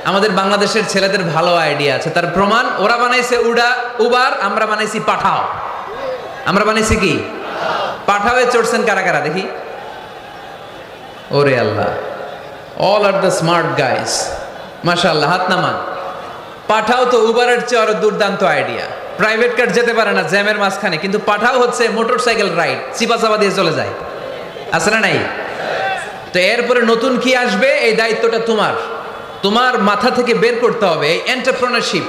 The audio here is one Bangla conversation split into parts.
আমাদের বাংলাদেশের ছেলেদের ভালো আইডিয়া আছে, তার প্রমাণ ওরা বানাইছে উবার, আমরা বানাইছি পাঠাও। আমরা বানাইছি কি? পাঠাওয়ে চড়ছেন কারা কারা দেখি? ওরে আল্লাহ, all are the smart guys, মাশাআল্লাহ, হাত নামান। পাঠাও তো উবারের চেয়ে আরো দুর্দান্ত আইডিয়া। প্রাইভেট কার যেতে পারে না জ্যামের মাঝখানে, কিন্তু পাঠাও হচ্ছে মোটরসাইকেল রাইড, চিপাচাপা দিয়ে চলে যায়। আছে না নাই? তো এরপরে নতুন কি আসবে, এই দায়িত্বটা তোমার মাথা থেকে বের করতে হবে। এই এন্টারপ্রেনারশিপ,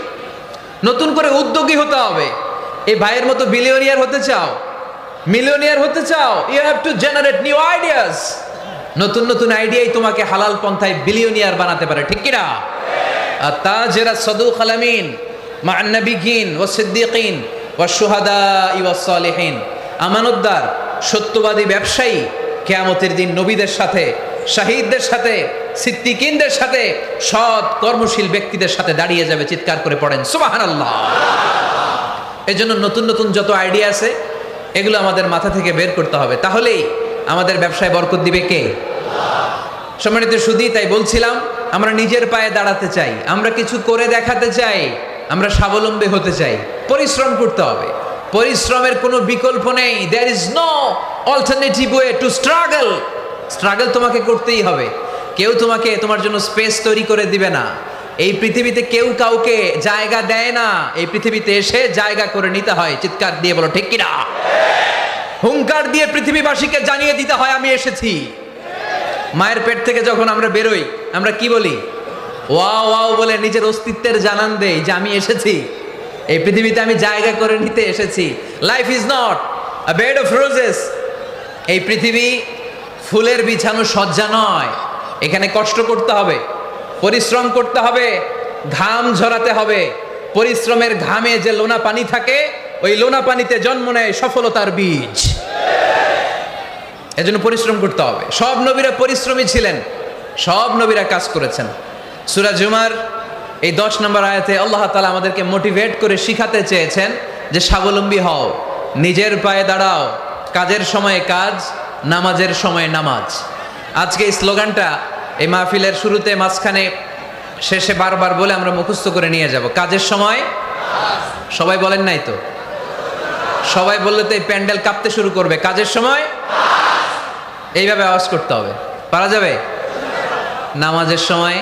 নতুন করে উদ্যোগী হতে হবে। এই ভাইয়ের মতো বিলিয়নিয়ার হতে চাও, মিলিয়নিয়ার হতে চাও, you have to generate new ideas. নতুন নতুন আইডিয়াই তোমাকে হালাল পন্থায় বিলিয়নিয়ার বানাতে পারে, ঠিক কিনা? তাজেরা সাদুক আলামিন মা'আন নাবিয়িন ওয়াস সিদ্দিকিন ওয়াস শুহাদা ওয়াস সালিহিন, আমানতদার সত্যবাদী ব্যবসায়ী কিয়ামতের দিন নবীদের সাথে, শাহীদদের সাথে, সিদ্দিকিনদের সাথে, সৎ কর্মশীল ব্যক্তিদের সাথে দাঁড়িয়ে যাবে। চিৎকার করে পড়েন সুবহানাল্লাহ। এজন্য নতুন নতুন যত আইডিয়া আছে এগুলো আমাদের মাথা থেকে বের করতে হবে, তাহলেই আমাদের ব্যবসায় বরকত দিবে কে? সম্মানিত সুধী, তাই বলছিলাম আমরা নিজের পায়ে দাঁড়াতে চাই, আমরা কিছু করে দেখাতে চাই, আমরা স্বাবলম্বী হতে চাই। পরিশ্রম করতে হবে, পরিশ্রমের কোনো বিকল্প নেই। There is no alternative way to struggle. Struggle তোমাকে করতেই হবে। কেউ তোমার জন্য স্পেস তৈরি করে দিবে না। এই পৃথিবীতে কেউ কাউকে জায়গা দেয় না, এই পৃথিবীতে এসে জায়গা করে নিতে হয়। চিৎকার দিয়ে বলো ঠিক কিনা? হুঙ্কার দিয়ে পৃথিবীবাসীকে জানিয়ে দিতে হয় আমি এসেছি। মায়ের পেট থেকে যখন আমরা বেরোই, আমরা কি বলি? ওয়াও ওয়াও বলে নিজের অস্তিত্বের জানান দেই যে আমি এসেছি, এই পৃথিবীতে আমি জায়গা করে নিতে এসেছি। Life is not a bed of roses. এই পৃথিবী ফুলের বিছানো সজ্জা নয়। এখানে কষ্ট করতে হবে, পরিশ্রম করতে হবে, ঘাম ঝরাতে হবে। পরিশ্রমের ঘামে যে লোনা পানি থাকে, ওই লোনা পানিতে জন্ম নেয় সফলতার বীজ। এজন্য পরিশ্রম করতে হবে। সব নবীরা পরিশ্রমী ছিলেন, সব নবীরা কাজ করেছেন। সূরা জুমার এই 10 নম্বর আয়াতে আল্লাহ তাআলা আমাদেরকে মোটিভেট করে শিখাতে চেয়েছেন যে স্বাবলম্বী হও, নিজের পায়ে দাঁড়াও, কাজের সময়ে কাজ, নামাজের সময়ে নামাজ। আজকে এই স্লোগানটা এই মাহফিলের শুরুতে, মাঝখানে, শেষে বারবার বলে আমরা মুখস্থ করে নিয়ে যাব। কাজের সময় সবাই বলেন নাই তো? সবাই বললে তো এই প্যান্ডেল কাঁপতে শুরু করবে। কাজের সময় এইভাবে আওয়াজ করতে হবে, পারা যাবে? নামাজের সময়,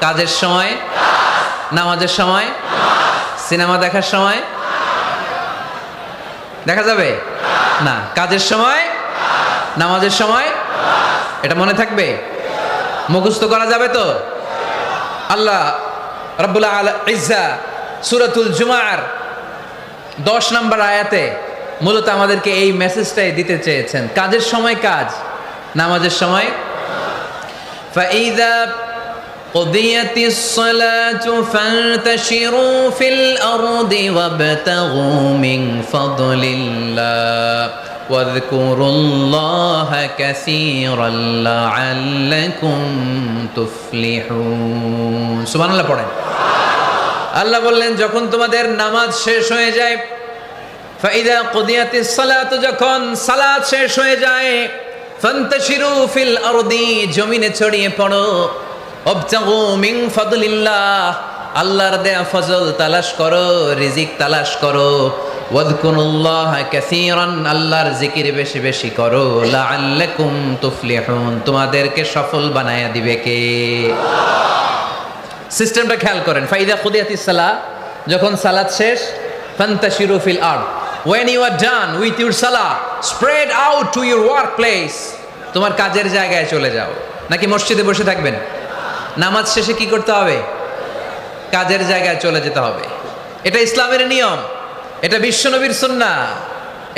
কাজের সময়, নামাজের সময়, সিনেমা দেখার সময় দেখা যাবে না? কাজের সময়, নামাজের সময়, এটা মনে থাকবে? মুখস্থ করা যাবে তো? আল্লাহ রাব্বুল ইজ্জা সূরাতুল জুমার 10 নম্বর আয়াতে মূলত আমাদেরকে এই মেসেজটাই দিতে চেয়েছেন। কাজের সময় কাজ, নামাজের সময়। ফাইযা কুদিয়াতিস সালাতু ফান্তাশিরু ফিল আরদি ওয়াবতাগু মিন ফাদলিল্লাহ ওয়াযকুরুল্লাহা কাসীরান লাআল্লাকুম তুফলিহুন। সুবহানাল্লাহ পড়েন। আল্লাহ বললেন যখন তোমাদের নামাজ শেষ হয়ে যায়, ফাইদা কুদিয়াতিস সালাতু, যখন সালাত শেষ হয়ে যায়, ফান্তাশিরু ফিল আরদি, জমিনে ছড়িয়ে পড়ো, ওয়াবতাগু মিন ফাদলিল্লাহ, আল্লাহর দেয়া ফজল তালাশ করো, রিজিক তালাশ করো, ওয়াযকুরুল্লাহা কাসীরান, আল্লাহর জিকির বেশি বেশি করো, লাআল্লাকুম তুফলিহুন, তোমাদেরকে সফল বানায়া দিবে কে? সিস্টেমটা খেয়াল করেন। ফাইদা কুদিয়াতিস সালাহ, যখন সালাত শেষ, ফান্তাশিরু ফিল আরদ, when you are done with your salah, spread out to your workplace, তোমার কাজের জায়গায় চলে যাও। নাকি মসজিদে বসে থাকবেন? নামাজ শেষে কি করতে হবে? কাজের জায়গায় চলে যেতে হবে। এটা ইসলামের নিয়ম, এটা বিশ্বনবীর সুন্নাহ,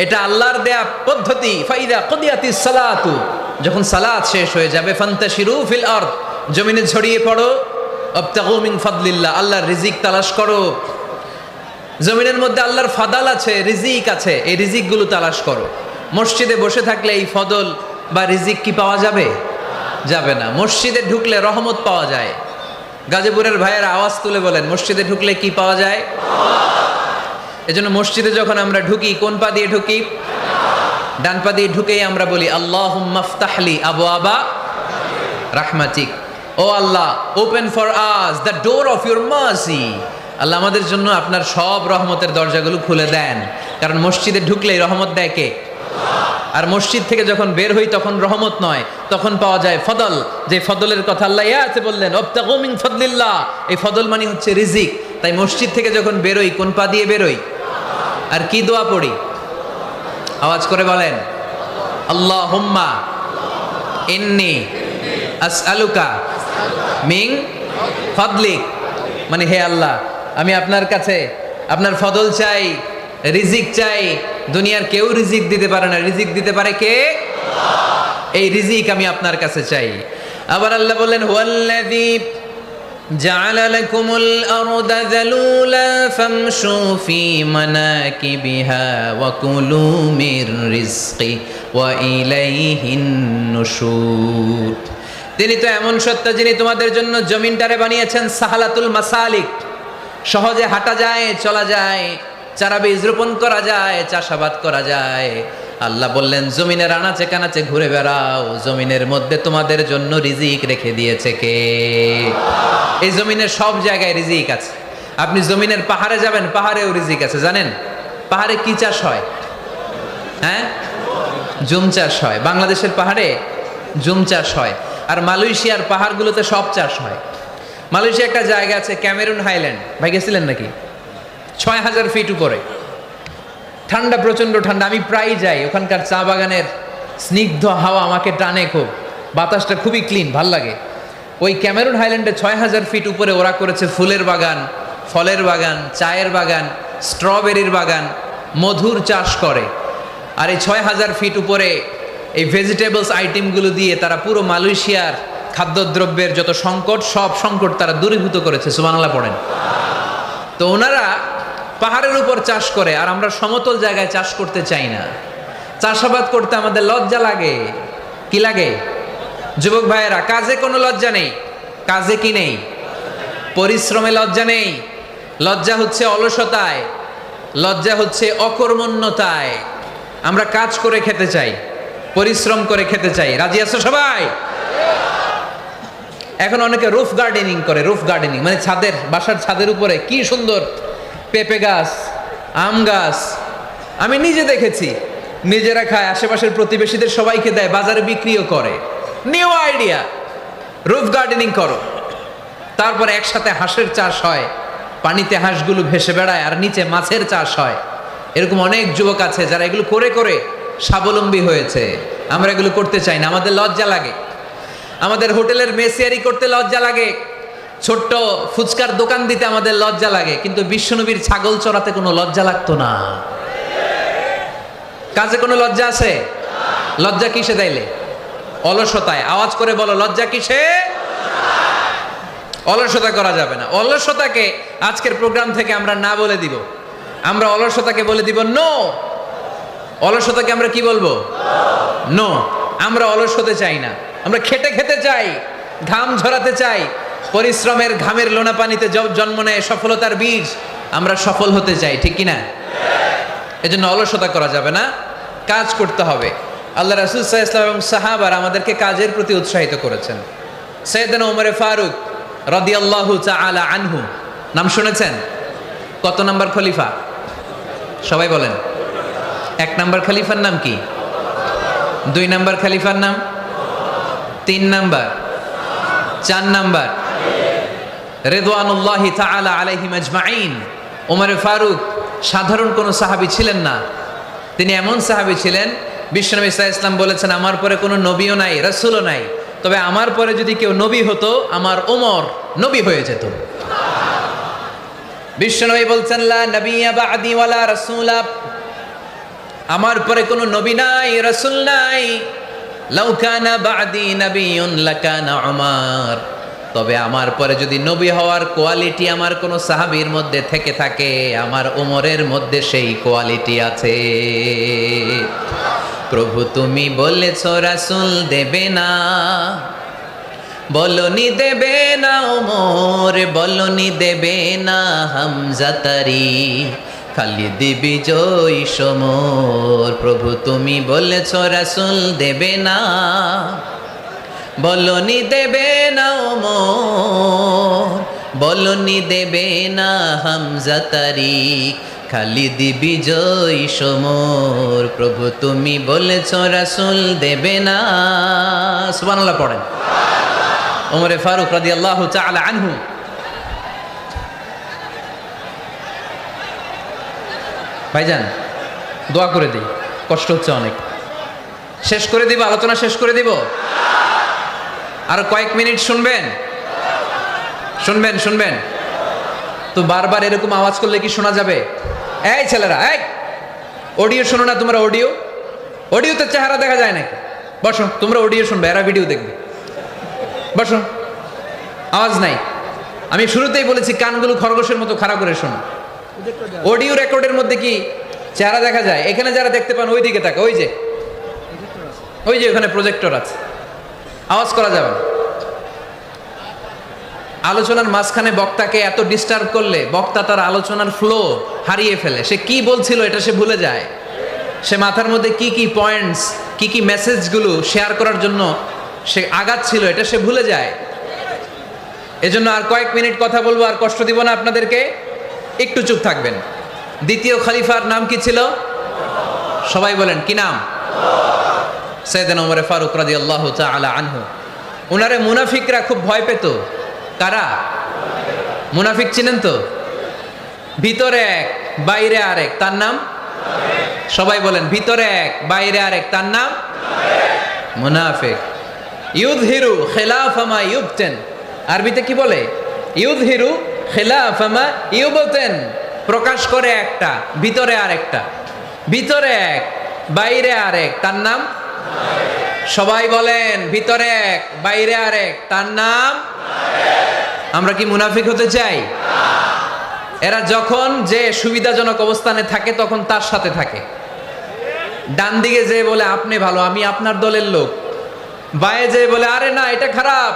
এটা আল্লাহর দেয়া পদ্ধতি। ফাইদা কুদিয়াতিস সালাতু, যখন সালাত শেষ হয়ে যাবে, ফান্তাশিরু ফিল আরদ, জমিনে ছড়িয়ে পড়ো, ওয়াবতাগু মিন ফাদলিল্লাহ, আল্লাহর রিজিক তালাশ করো। জমিনের মধ্যে আল্লাহর ফাদাল আছে, রিজিক আছে, এই রিজিকগুলো তালাশ করো। মসজিদে বসে থাকলে এই ফদল বা রিজিক কি পাওয়া যাবে? যাবে না। মসজিদে ঢুকলে রহমত পাওয়া যায়। গাজীপুরের ভাইয়েরা আওয়াজ তুলে বলেন, মসজিদে ঢুকলে কি পাওয়া যায়? এজন্য মসজিদে যখন আমরা ঢুকি, কোন পা দিয়ে ঢুকি? ডান পা দিয়ে ঢুকেই আমরা বলি আল্লাহুম্মা ফতাহলি আবওয়াবা রাহমাতিক, oh Allah, open for us the door of your mercy. আল্লাহ, আমাদের জন্য আপনার সব রহমতের দরজাগুলো খুলে দেন। কারণ মসজিদে ঢুকলেই রহমত দেয় কে? আর মসজিদ থেকে যখন বের হই তখন রহমত নয়, তখন পাওয়া যায় ফদল। যে ফদলের কথা আল্লাহ ইয়াতে বললেন, ওয়াবতাগু মিন ফাদলিল্লাহ। এই ফদল মানে হচ্ছে রিজিক। তাই মসজিদ থেকে যখন বেরোই কোন পা দিয়ে বেরোই? আর কি দোয়া পড়ি? আওয়াজ করে বলেন, আল্লাহুম্মা ইন্নী আসআলুকা মিন ফাদলিক। মানে হে আল্লাহ, আমি আপনার কাছে আপনার ফদল চাই, রিজিক চাই। দুনিয়ার কেউ রিজিক দিতে পারে না, রিজিক দিতে পারে কে? এই রিজিক আমি আপনার কাছে চাই। আবার আল্লাহ বললেন, হুয়াল্লাযী জাআলা লাকুমুল আরদা যালুলা ফামশু ফি মানাকিবিহা ওয়া কুলু মির রিজকি ওয়া ইলাইহিন নুশুর। তিনি তো এমন সত্তা যিনি তোমাদের জন্য জমিনটারে বানিয়েছেন সাহালাতুল মাসালিক, সহজে হাঁটা যায়, চলা যায়, চারা বীজ রোপণ করা যায়, চাষাবাদ করা যায়। আল্লাহ বললেন, জমিনের আনাচে কানাচে ঘুরে বেড়াও, জমিনের মধ্যে তোমাদের জন্য রিজিক রেখে দিয়েছে কে? এই জমিনের সব জায়গায় রিজিক আছে। আপনি জমিনের পাহাড়ে যাবেন, পাহাড়েও রিজিক আছে। জানেন পাহাড়ে কি চাষ হয়? হ্যাঁ, জুম চাষ হয়। বাংলাদেশের পাহাড়ে জুম চাষ হয়, আর মালয়েশিয়ার পাহাড়গুলোতে সব চাষ হয়। মালয়েশিয়া একটা জায়গা আছে ক্যামেরুন হাইল্যান্ড, ভাই গেছিলেন নাকি? ৬,০০০ ফিট উপরে, ঠান্ডা, প্রচন্ড ঠান্ডা। আমি প্রায় যাই, ওখানকার চা বাগানের স্নিগ্ধ হাওয়া আমাকে টানে খুব, বাতাসটা খুবই ক্লিন, ভাল লাগে। ওই ক্যামেরুন হাইল্যান্ডে ৬,০০০ ফিট উপরে ওরা করেছে ফুলের বাগান, ফলের বাগান, চায়ের বাগান, স্ট্রবেরির বাগান, মধুর চাষ করে। আর এই ৬,০০০ ফিট উপরে এই ভেজিটেবলস আইটেমগুলো দিয়ে তারা পুরো মালয়েশিয়ার খাদ্যদ্রব্যের যত সংকট, সব সংকট তারা দূরীভূত করেছে। সুবহানাল্লাহ পড়েন। তো ওনারা পাহাড়ের উপর চাষ করে, আর আমরা সমতল জায়গায় চাষ করতে চাই না। চাষাবাদ করতে আমাদের লজ্জা লাগে। কি লাগে? যুবক ভাইয়েরা, কাজে কোনো লজ্জা নেই। কাজে কি নেই? পরিশ্রমে লজ্জা নেই। লজ্জা হচ্ছে অলসতায়, লজ্জা হচ্ছে অকর্মণ্যতায়। আমরা কাজ করে খেতে চাই, পরিশ্রম করে খেতে চাই। রাজি আছো সবাই? এখন অনেকে রুফ গার্ডেনিং করে। রুফ গার্ডেনিং মানে ছাদের, বাসার ছাদের উপরে কি সুন্দর পেঁপে গাছ, আম গাছ। আমি নিজে দেখেছি, নিজেরা খায়, আশেপাশের প্রতিবেশীদের সবাইকে দেয়, বাজারে বিক্রিও করে। নিউ আইডিয়া, রুফ গার্ডেনিং করো। তারপরে একসাথে হাঁসের চাষ হয়, পানিতে হাঁসগুলো ভেসে বেড়ায়, আর নিচে মাছের চাষ হয়। এরকম অনেক যুবক আছে যারা এগুলো করে করে স্বাবলম্বী হয়েছে। আমরা এগুলো করতে চাই না, আমাদের লজ্জা লাগে। আমাদের হোটেলের মেসিয়ারি করতে লজ্জা লাগে, ছোট্ট ফুচকার দোকান দিতে আমাদের লজ্জা লাগে। কিন্তু বিশ্বনবীর ছাগল চড়াতে কোনো লজ্জা লাগতো না। কাজে কোনো লজ্জা আছে? লজ্জা কিসে তাইলে? অলসতায়। আওয়াজ করে বলো, লজ্জা কিসে? অলসতা করা যাবে না। অলসতাকে আজকের প্রোগ্রাম থেকে আমরা না বলে দিব। আমরা অলসতাকে বলে দিব নো। অলসতাকে আমরা কি বলবো? নো। আমরা অলস হতে চাই না, আমরা খেটে খেতে চাই, ঘাম ঝরাতে চাই। পরিশ্রমের ঘামের লোনা পানিতে জন্ম নেয় সফলতার বীজ। আমরা সফল হতে চাই, ঠিক কিনা? এজন্য অলসতা করা যাবে না, কাজ করতে হবে। আল্লাহ রাসূল সাল্লাল্লাহু আলাইহি ওয়াসাল্লাম এবং সাহাবারা আমাদেরকে কাজের প্রতি উৎসাহিত করেছেন। সাইয়েদনা ওমর ফারুক রাদিয়াল্লাহু তাআলা আনহু, নাম শুনেছেন? কত নাম্বার খলিফা? সবাই বলেন। 1 নাম্বার খলিফার নাম কি? 2 নাম্বার খলিফার নাম? 3 নাম্বার? 4 নাম্বার? রিদওয়ানুল্লাহি তাআলা আলাইহিম আজমাইন। ওমর ফারুক সাধারণ কোনো সাহাবী ছিলেন না। তিনি এমন সাহাবী ছিলেন, বিশ্বনবী সাল্লাল্লাহু আলাইহি ওয়াসাল্লাম বলেছেন, আমার পরে কোনো নবীও নাই, রাসূলও নাই, তবে আমার পরে যদি কেউ নবী হতো, আমার ওমর নবী হয়ে যেত। বিশ্বনবী বলছেন, লা নবিয়্যা বা'দি ওয়ালা রাসূলা, আমার পরে কোনো নবী নাই, রাসূল নাই। লাউ কানা বা'দি নাবিয়্যুন লাকানা উমর, তবে আমার পরে যদি নবী হওয়ার কোয়ালিটি আমার কোনো সাহাবীর মধ্যে থেকে থাকে, আমার ওমরের মধ্যে সেই কোয়ালিটি আছে। প্রভু তুমি বলেছো রাসূল দেবে না, বলনি দেবে না ওমর, বলনি দেবে না হামজা তারি, খালিদ বিজয়ী সমর। প্রভু তুমি বলেছো রাসূল দেবে না, বলনি দেবে না ওমর, বলনি দেবে না হামজা তারিক, খালিদ বিজয় সমর, প্রভু তুমি বলেছ রাসূল দেবে না। সুবহানাল্লাহ পড়েন। ওমরে ফারুক রাদিয়াল্লাহু তাআলা আনহু ভাইজান দোয়া করে দিই, কষ্ট হচ্ছে অনেক। শেষ করে দিব, আলোচনা শেষ করে দিব। আর কয়েক মিনিট শুনবেন, শুনবেন শুনবেন তো বারবার এরকম আওয়াজ করলে কি শোনা যাবে? এই ছেলেরা, এই অডিও শোনো না তোমরা? অডিও, অডিওতে চেহারা দেখা যায় নাকি? বসো, তোমরা অডিও শুনবে, এরা ভিডিও দেখবে। বসো, আওয়াজ নাই। আমি শুরুতেই বলেছি কানগুলো খরগোশের মতো খাড়া করে শোনো। অডিও রেকর্ডের মধ্যে কি চেহারা দেখা যায়? এখানে যারা দেখতে পান ওই দিকে তাকা, ওই যে ওই যে ওখানে প্রজেক্টর আছে, আওয়াজ করা যাবে না। আলোচনার মাঝখানে বক্তাকে এত ডিস্টার্ব করলে বক্তা তার আলোচনার ফ্লো হারিয়ে ফেলে। সে কি বলছিল এটা সে ভুলে যায়। সে মাথার মধ্যে কি কি পয়েন্টস, কি কি মেসেজগুলো শেয়ার করার জন্য সে আগাচ্ছিল এটা সে ভুলে যায়। এজন্য আর কয়েক মিনিট কথা বলবো, আর কষ্ট দিব না আপনাদেরকে, একটু চুপ থাকবেন। দ্বিতীয় খলিফার নাম কি ছিল? সবাই বলেন কি নাম? সাইয়েদনা ওমর ফারুক রাদিয়াল্লাহু তাআলা আনহু। উনারে মুনাফিকরা খুব ভয় পেত। কারা? মুনাফিক চিনেন তো? ভিতরে এক বাইরে আরেক, তার নাম? সবাই বলেন ভিতরে এক বাইরে আরেক, তার নাম মুনাফিক। ইউযহিরু খিলাফামা ইউবতেন, আরবিতে কি বলে? ইউযহিরু খিলাফামা ইউবতেন, প্রকাশ করে একটা, ভিতরে আরেকটা। ভিতরে এক বাইরে আরেক, তার নাম? সবাই বলেন ভিতরে এক বাইরে আরেক, তার নাম? আমরা কি মুনাফিক হতে চাই? এরা যখন যে সুবিধাজনক অবস্থানে থাকে তখন তার সাথে থাকে। ডান দিকে যে বলে আপনি ভালো, আমি আপনার দলের লোক। বায়ে যে বলে আরে না এটা খারাপ,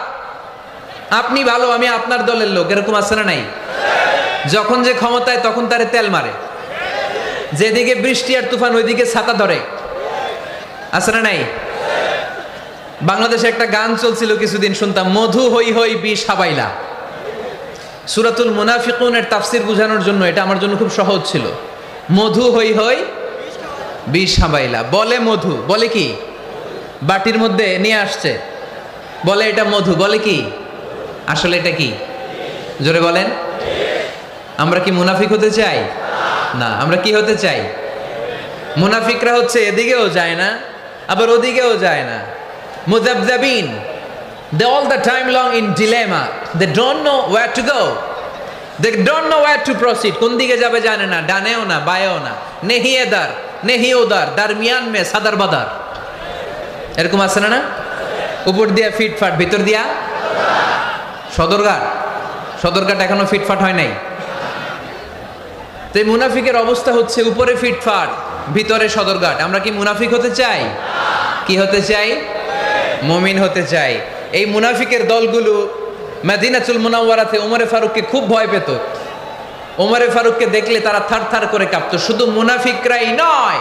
আপনি ভালো, আমি আপনার দলের লোক। এরকম আছে না নাই? যখন যে ক্ষমতায় তখন তারে তেল মারে। যেদিকে বৃষ্টি আর তুফান ওইদিকে ছাতা ধরে। আছে না নাই? বাংলাদেশে একটা গান চলছিল কিছুদিন, শুনতাম, মধু হই হই বিষ হাবাইলা। সূরাতুল মুনাফিকুনের তাফসীর বোঝানোর জন্য এটা আমার জন্য খুব সহজ ছিল। মধু হই হই বিষ হাবাইলা। বলে মধু, বলে কি? বাটির মধ্যে নিয়ে আসছে, বলে এটা মধু, বলে কি? আসলে এটা কি? জোরে বলেন। আমরা কি মুনাফিক হতে চাই? না। আমরা কি হতে চাই? মুনাফিকরা হচ্ছে এদিকেও যায় না আবার ওদিকেও যায় না। মুযাবযাবিন, they all the time long in dilemma, they don't know where to go, they don't know where to proceed, কোন দিকে যাবে জানে না, ডানেও না বায়েও না, নেহি এদার নেহি ওদার, দারমিয়ান মে সাদার বাদার। এরকম আছে না? উপর দিয়া ফিটফাট, ভিতর দিয়া সদরঘাট। সদরঘাট এখনো ফিটফাট হয় নাই। তো এই মুনাফিকের অবস্থা হচ্ছে উপরে ফিটফাট, ভিতরে সদরঘাট। আমরা কি মুনাফিক হতে চাই? কি হতে চাই? মুমিন হতে চাই। এই মুনাফিকের দলগুলো মদিনাতুল মুনাওয়ারাতে ওমরে ফারুককে খুব ভয় পেত। ওমরে ফারুককে দেখলে তারা থারথার করে কাঁপতো। শুধু মুনাফিকরাই নয়,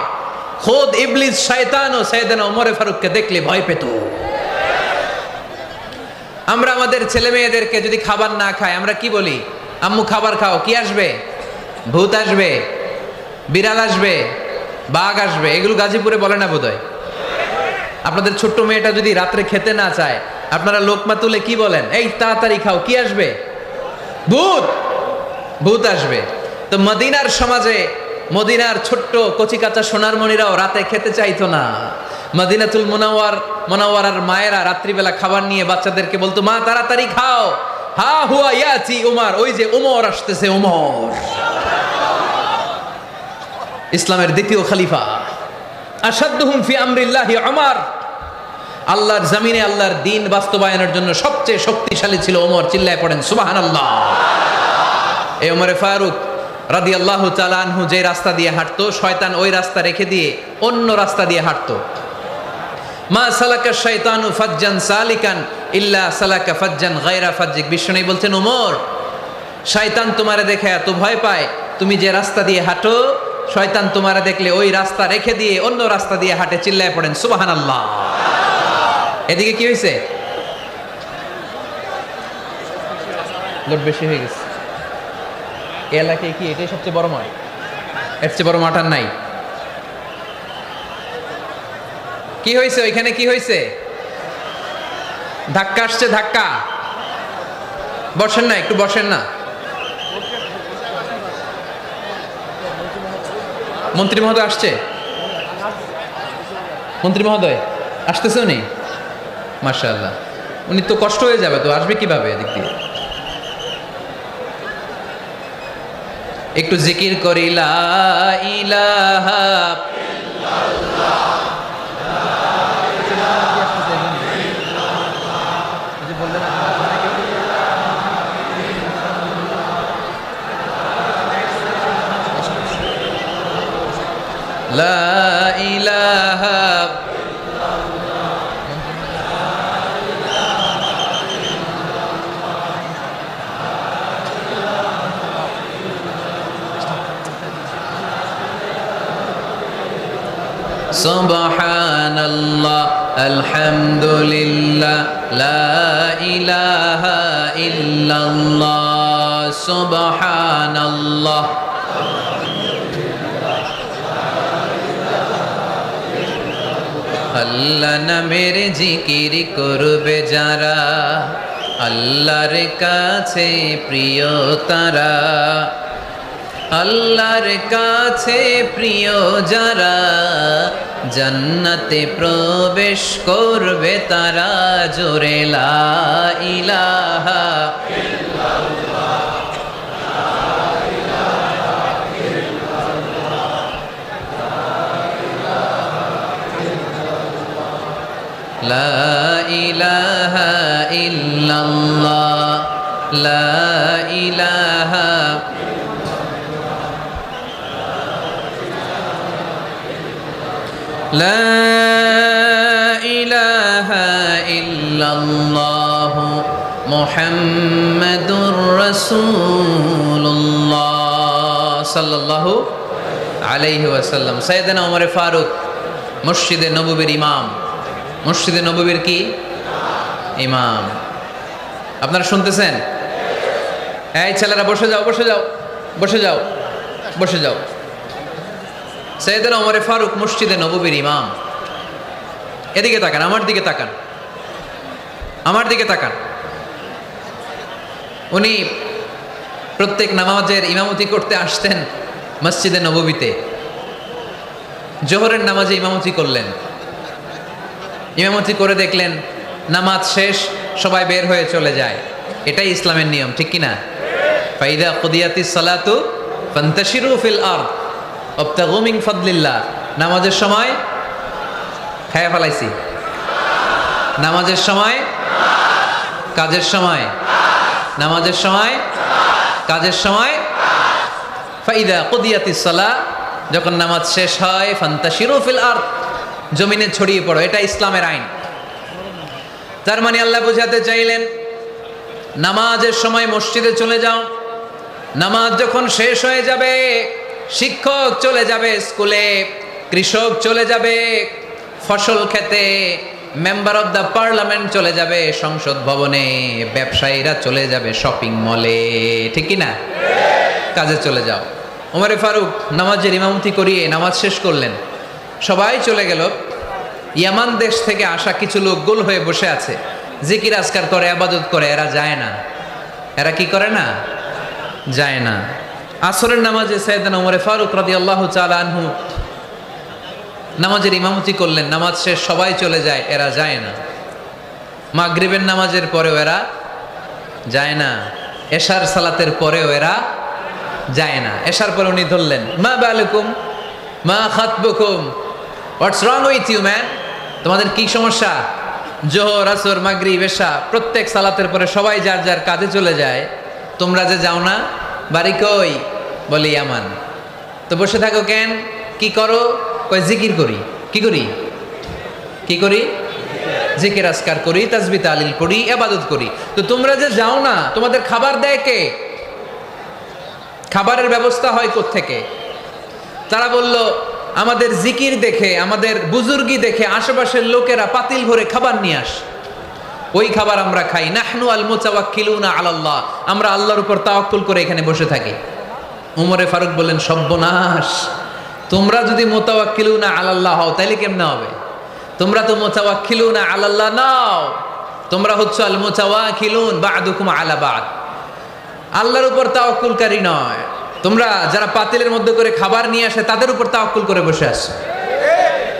খোদ ইবলিস শয়তানও সাইয়েদনা ওমরে ফারুককে দেখলে ভয় পেত। আমরা আমাদের ছেলে মেয়েদেরকে যদি খাবার না খায় আমরা কি বলি? আম্মু খাবার খাও। কি আসবে? ভূত আসবে, বিড়াল আসবে, বাঘ আসবে। এগুলো গাজীপুরে বলে না বোধহয়। আপনাদের ছোট্ট মেয়েটা যদি রাত্রে খেতে না চায় আপনারা লোকমা তুলে কি বলেন? এই তাড়াতাড়ি খাও, কি আসবে? ভূত, ভূত আসবে। তো মদিনার সমাজে মদিনার ছোট্ট কচি কাঁচা সোনার মণিরাও রাতে খেতে চাইতো না। মদিনাতুল মুনাওয়ারার মায়েরা রাত্রিবেলা খাবার নিয়ে বাচ্চাদেরকে বলতো, মা তাড়াতাড়ি খাও, হা হুয়া ইয়াতি উমর, ওই যে উমর আসতেছে। উমর ইসলামের দ্বিতীয় খলিফা। আশাদ্দুহুম ফি আমরিল্লাহি উমর, আল্লাহর জমিনে আল্লাহর দ্বীন বাস্তবায়নের জন্য সবচেয়ে শক্তিশালী ছিল ওমর। চিল্লায় পড়েন সুবহানাল্লাহ। এই ওমরে ফারুক রাদিয়াল্লাহু তাআলা আনহু যে রাস্তা দিয়ে হাঁটতো, শয়তান ওই রাস্তা রেখে দিয়ে অন্য রাস্তা দিয়ে হাঁটতো। মা সালাকা শাইতানু ফাজ্জান সালিকান ইল্লা সালাকা ফাজ্জান গায়রা ফাজ্জিক। বিশ্বনবী বলছেন, ওমর, শয়তান তোমারে দেখে এত ভয় পায়, তুমি যে রাস্তা দিয়ে হাঁটো শয়তান তোমারে দেখলে ওই রাস্তা রেখে দিয়ে অন্য রাস্তা দিয়ে হাঁটে। চিল্লায় পড়েন সুবহানাল্লাহ। এদিকে কি হয়েছে? লোড বেশি হয়ে গেছে। এই এলাকায় কি এটাই সবচেয়ে বড় মাঠ? এর চেয়ে বড় মাঠ আর নাই? কি হয়েছে ওইখানে? কি হয়েছে? ধাক্কা আসছে, ধাক্কা। বসেন না, একটু বসেন না। মন্ত্রী মহোদয় আসছে? মন্ত্রী মহোদয় আসতেছে উনি? মাশাআল্লাহ। উনি তো কষ্ট হয়ে যাবে, তো আসবে কিভাবে এদিক দিয়ে? একটু জিকির করি লা ইলাহা লা ইলাহা সুবহানাল্লাহ আলহামদুলিল্লাহ লা ইলাহা ইল্লাল্লাহ সুবহানাল্লাহ। আল্লাহ নামের জিকির করবে যারা, আল্লাহর কাছে প্রিয় তারা। আল্লাহর কাছে প্রিয় যারা, জান্নাতে প্রবেশ করবে তারা। জোরে লা ইলাহা লা ইলাহা ইল্লাল্লাহ লা ইলাহা লা ইলাহা ইল্লাল্লাহ মুহাম্মাদুর রাসূলুল্লাহ সাল্লাল্লাহু আলাইহি ওয়াসাল্লাম। সাইয়েদনা ওমর ফারুক মসজিদে নববীর ইমাম। মসজিদে নববীর কি ইমাম? আপনারা শুনতেছেন? এই ছেলেরা বসে যাও, বসে যাও, বসে যাও, বসে যাও। সাইয়েদনা ওমর ফারুক মসজিদে নববীর ইমাম। এদিকে তাকান, আমার দিকে তাকান, আমার দিকে তাকান। উনি প্রত্যেক নামাজের ইমামতি করতে আসতেন মসজিদে নববীতে। জোহরের নামাজে ইমামতি করলেন। ইমামতি করে দেখলেন নামাজ শেষ, সবাই বের হয়ে চলে যায়। এটাই ইসলামের নিয়ম, ঠিক কিনা? ফাইদা কুদিয়াতিস সালাতু ফান্তাশিরু ফিল আরদ ওয়াবতাগু মিন ফাদলিল্লাহ। নামাজের সময় খায়া ফেলাইছি। নামাজের সময়, কাজের সময়, নামাজের সময়, কাজের সময়। ফাইদা কুদিয়াতিস সালাহ, যখন নামাজ শেষ হয়, ফান্তাশিরু ফিল আরদ, জমিনে ছড়িয়ে পড়ো। এটা ইসলামের আইন। তার মানে আল্লাহ বোঝাতে চাইলেন নামাজের সময় মসজিদে চলে যাও। নামাজ যখন শেষ হয়ে যাবে, শিক্ষক চলে যাবে স্কুলে, কৃষক চলে যাবে ফসল খেতে, মেম্বার অফ দ্য পার্লামেন্ট চলে যাবে সংসদ ভবনে, ব্যবসায়ীরা চলে যাবে শপিং মলে, ঠিক কিনা? কাজে চলে যাও। ওমর ফারুক নামাজের ইমামতি করিয়ে নামাজ শেষ করলেন। সবাই চলে গেল। ইয়ামান দেশ থেকে আসা কিছু লোক গোল হয়ে বসে আছে, জিকির আজকার করে, ইবাদত করে। এরা যায় না। এরা কি করে না? যায় না। আসরের নামাজে সাইয়েদনা ওমর ফারুক রাদিয়াল্লাহু তাআলা আনহু নামাজের ইমামতি করলেন। নামাজ শেষ, সবাই চলে যায়, এরা যায় না। মাগরিবের নামাজের পরেও এরা যায় না। এশার সালাতের পরেও এরা যায় না। এশার পরে উনি ধরলেন, মা বালুকুম মা খাতবুকুম, হোয়াটস রং উইথ ইউ ম্যান? তোমাদের কি সমস্যা? জোহর, আসর, মাগরিব, এশা প্রত্যেক সালাতের পরে সবাই যার যার কাজে চলে যায়, তোমরা যে যাও না? বাড়ি কই? বলি ইয়ামান। তো বসে থাকো কেন? কি করো? কই জিকির করি। কি করি? কি করি? জিকির আজকার করি, তাসবিহ তাহলিল পড়ি, ইবাদত করি। তো তোমরা যে যাও না, তোমাদের খাবার দেয় কে? খাবারের ব্যবস্থা হয় কোত্থেকে? তারা বলল, আমাদের জিকির দেখে, আমাদের বুজুর্গি দেখে আশেপাশের লোকেরা পাতিল ভরে খাবার নিয়ে আসে। ওই খাবার আমরা খাই। নাহনু আল মুতাওয়াক্কিলুনা আলাল্লাহ, আমরা আল্লাহর উপর তাওয়াক্কুল করে এখানে বসে থাকি। উমরে ফারুক বললেন, সর্বনাশ, তোমরা যদি মুতাওয়াক্কিলুনা আলাল্লাহ হও তাহলে কেমনে হবে? তোমরা তো মুতাওয়াক্কিলুনা আলাল্লাহ নাও, তোমরা হচ্ছে আল মুতাওয়াক্কিলুন বা'দুকুম আলা বা'দ, আল্লাহর উপর তাওয়াক্কুলকারী নয়। তোমরা যারা পাতিলের মধ্যে করে খাবার নিয়ে আসে তাদের উপর তাওয়াক্কুল করে বসে আছো,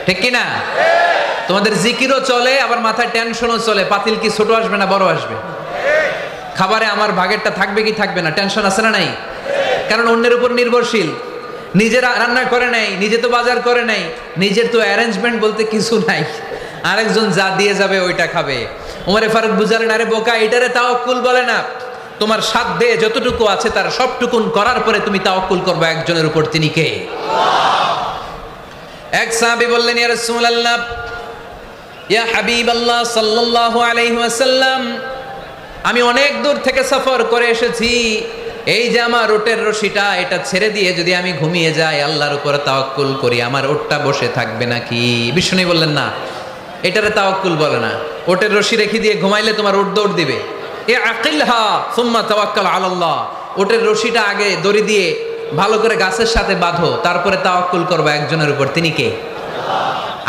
ঠিক কি না? তোমাদের জিকিরও চলে, আবার মাথায় টেনশনও চলে, পাতিল কি ছোট আসবে না বড় আসবে, খাবারে আমার ভাগেরটা থাকবে কি থাকবে না, টেনশন আছে না নাই? কারণ অন্যের উপর নির্ভরশীল, নিজে রান্না করে নাই, নিজে তো বাজার করে নাই, নিজের তো অ্যারেঞ্জমেন্ট বলতে কিছু নাই, আরেকজন যা দিয়ে যাবে ওইটা খাবে। ওমরে ফারুক বুঝালেন, আরে বোকা, এটারে তাওয়াক্কুল বলে না। তোমার সাধ্যে যতটুকু আছে তার সবটুকুন করার পরে তুমি তাওয়াক্কুল করবে একজনের উপর, তিনি কে? এক সাহাবী বললেন, ইয়া রাসূলুল্লাহ, ইয়া হাবিবাল্লাহ সাল্লাল্লাহু আলাইহি ওয়াসাল্লাম, আমি অনেক দূর থেকে সফর করে এসেছি, এই যে আমার ওটের রশিটা এটা ছেড়ে দিয়ে যদি আমি ঘুমিয়ে যাই, আল্লাহর উপর তাওয়াক্কুল করি, আমার ওটটা বসে থাকবে নাকি? বিষ্ণু বললেন, না, এটারে তাওয়াক্কুল বলে না। ওটের রশি রেখে দিয়ে ঘুমাইলে তোমার ওট দৌড় দিবে। এ আকিলহা সুম্মা তাওয়াক্কাল আলাল্লাহ, ওটের রশিটা আগে দড়ি দিয়ে ভালো করে গাছের সাথে বাঁধো, তারপরে তাওয়াক্কুল করবে একজনের উপর, তিনি কে?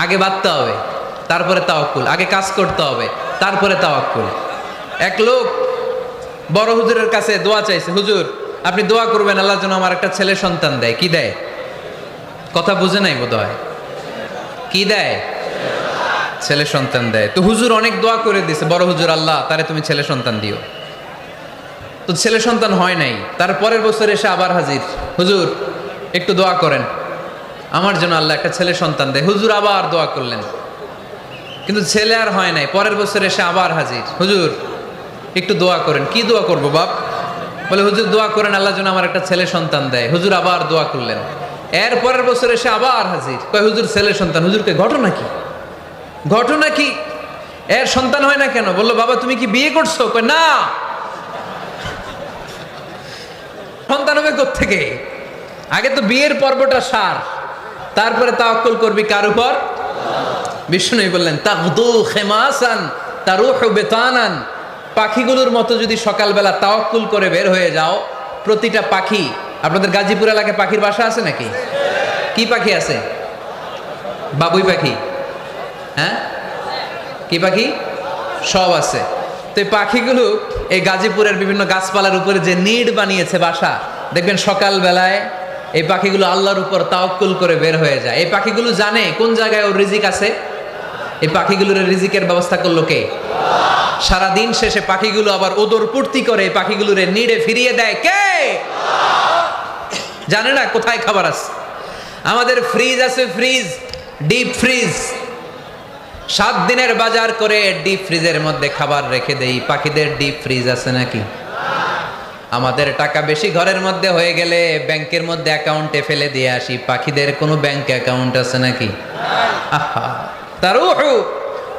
আগে বাঁধতে হবে, তারপরে তাওয়াক্কুল, আগে কাজ করতে হবে, তারপরে তাওয়াক্কুল। এক লোক বড় হুজুরের কাছে দোয়া চাইছে, হুজুর আপনি দোয়া করবেন আল্লাহ যেন আমার একটা ছেলে সন্তান দেয়। কি দেয়? কথা বুঝে নাই বোধ হয়। কি দেয়? ছেলে সন্তান দেয়। তো হুজুর অনেক দোয়া করে দিছে, বড় হুজুর, আল্লাহ তারে তুমি ছেলে সন্তান দিও। তো ছেলে সন্তান হয় নাই। তার পরের বছর এসে আবার হাজির, হুজুর একটু দোয়া করেন আমার জন্য আল্লাহ একটা ছেলে সন্তান দেয়। হুজুর আবার দোয়া করলেন, কিন্তু ছেলে আর হয় নাই। পরের বছর এসে আবার হাজির, হুজুর একটু দোয়া করেন। কি দোয়া করবো বাপ? বলে হুজুর দোয়া করেন আল্লাহ যেন আমার একটা ছেলে সন্তান দেয়। হুজুর আবার দোয়া করলেন। এর পরের বছর এসে আবার হাজির, কয় হুজুর ছেলে সন্তান। হুজুরকে ঘটনা কি? ঘটনা কি? এর সন্তান হয় না কেন? বললো বাবা তুমি কি বিয়ে করছো? কয় না। সন্তান হবে কোত্থেকে? আগে তো বিয়ের পর্বটা সার, তারপরে তাওয়াক্কুল করবি কার উপর? বিষ্ণু বললেন, তাগদু খেমাসান তারুহু বেতানান, পাখিগুলোর মতো যদি সকালবেলা তাওয়াক্কুল করে বের হয়ে যাও, প্রতিটা পাখি, আপনাদের গাজীপুর এলাকায় পাখির বাসা আছে নাকি? কি পাখি আছে? বাবুই পাখি, হ্যাঁ কি পাখি? সব আছে। তো এই পাখিগুলো এই গাজীপুরের বিভিন্ন গাছপালার উপরে যে নিড় বানিয়েছে বাসা, দেখবেন সকালবেলায় এই পাখিগুলো আল্লাহর উপর তাওয়াক্কুল করে বের হয়ে যায়। এই পাখিগুলো জানে কোন জায়গায় ওর রিজিক আছে। এই পাখিগুলোর রিজিকের ব্যবস্থা করলো কে? সারাদিন শেষে পাখিগুলো আবার ওদর পূর্তি করে পাখিগুলোরে নিড়ে ফিরিয়ে দেয় কে? জানে না কোথায় খাবার আছে। আমাদের ফ্রিজ আছে, ফ্রিজ, ডিপ ফ্রিজ, 7 দিনের বাজার করে ডিপ ফ্রিজের মধ্যে খাবার রেখে দেই। পাখিদের ডিপ ফ্রিজ আছে নাকি? আমাদের টাকা বেশি ঘরের মধ্যে হয়ে গেলে ব্যাংকের মধ্যে অ্যাকাউন্টে ফেলে দিয়ে আসি। পাখিদের কোনো ব্যাংক অ্যাকাউন্ট আছে নাকি? আহা, তারুহু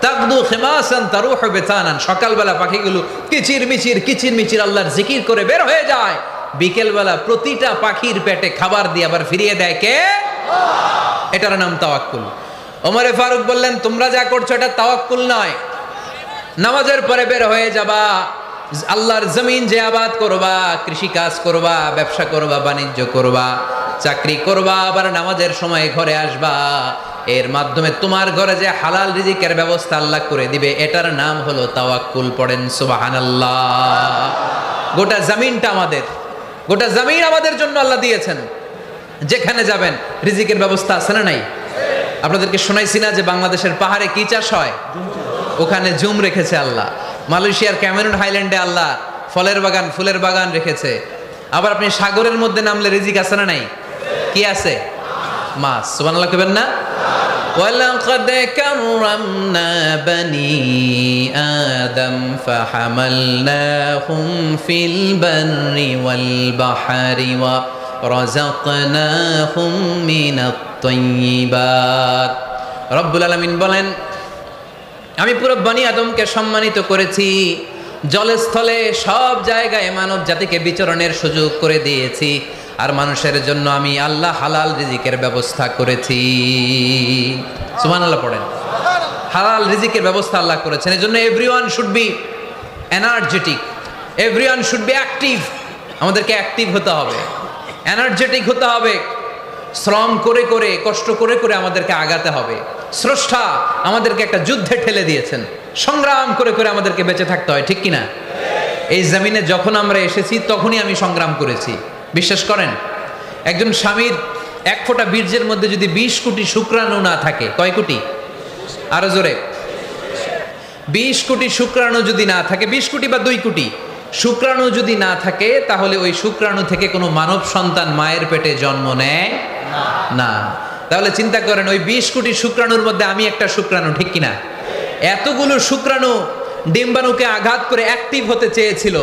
তাগদু খিমাসান তারুহু বিতানান, সকালবেলা পাখিগুলো কিচির মিচির আল্লাহর জিকির করে বের হয়ে যায়। বিকেলবেলা প্রতিটা পাখির পেটে খাবার দিয়ে আবার ফিরিয়ে দেয় কে? এটার নাম তাওয়াক্কুল। ওমরে ফারুক বললেন, তোমরা যা করছো এটা তাওয়াক্কুল নয়। নামাজের পরে বের হয়ে যাবা, আল্লাহর জমিন যে আবাদ করবা, কৃষি কাজ করবা, ব্যবসা করবা, বাণিজ্য করবা, চাকরি করবা, আবার নামাজের সময় ঘরে আসবা, এর মাধ্যমে তোমার ঘরে যে হালাল রিজিকের ব্যবস্থা আল্লাহ করে দিবে, এটার নাম হলো তাওয়াক্কুল। পড়েন সুবহানাল্লাহ। গোটা জমিনটা আমাদের, গোটা জমিন আমাদের জন্য আল্লাহ দিয়েছেন। যেখানে যাবেন রিজিকের ব্যবস্থা আছে না নাই? আপনাদেরকে শোনাইছি না যে বাংলাদেশের পাহাড়ে কি চাষ হয়? ওখানে জুম রেখেছে আল্লাহ। মালয়েশিয়ার ক্যামেরুন হাইল্যান্ডে আল্লাহ ফলের বাগান, ফুলের বাগান রেখেছে। আবার আপনি সাগরের মধ্যে নামলে রিজিক আছে না নাই? কি আছে? মাছ। সুবহানাল্লাহ কইবেন না? ওয়ালাকাদ কাররামনা বানি আদম ফাহামালনাহুম ফিল বাররি ওয়াল বাহরি ওয়া রাযাকনাহুম মিনাত তাইয়্যিবাত। রব্বুল আলামিন বলেন, আমি পুরো বনি আদমকে সম্মানিত করেছি, জলে স্থলে সব জায়গায় মানব জাতিকে বিচরণের সুযোগ করে দিয়েছি, আর মানুষের জন্য আমি আল্লাহ হালাল রিজিকের ব্যবস্থা করেছি। সুবহানাল্লাহ পড়েন। হালাল রিজিকের ব্যবস্থা আল্লাহ করেছেন। এজন্য everyone should be energetic, everyone should be active. আমাদেরকে অ্যাক্টিভ হতে হবে, এনার্জেটিক হতে হবে, শ্রম করে করে কষ্ট করে করে আমাদেরকে আগাতে হবে। স্রষ্টা আমাদেরকে একটা যুদ্ধে ঠেলে দিয়েছেন, সংগ্রাম করে করে আমাদেরকে বেঁচে থাকতে হয়, ঠিক কিনা? এই জমিনে যখন আমরা এসেছি তখনই আমি সংগ্রাম করেছি। বিশ্বাস করেন, একজন স্বামীর এক ফোঁটা বীর্যের মধ্যে যদি 20 কোটি শুক্রাণু না থাকে, কয় কোটি? আরো জোরে। 20 কোটি শুক্রাণু যদি না থাকে, 20 কোটি বা 2 কোটি শুক্রাণু যদি না থাকে, তাহলে ওই শুক্রাণু থেকে কোনো মানব সন্তান মায়ের পেটে জন্ম নেয় না। তাহলে চিন্তা করেন, ওই 20 কোটি শুক্রাণুর মধ্যে আমি একটা শুক্রাণু, ঠিক কিনা? এতগুলো শুক্রাণু ডিম্বাণুকে আঘাত করে অ্যাক্টিভ হতে চেয়েছিল,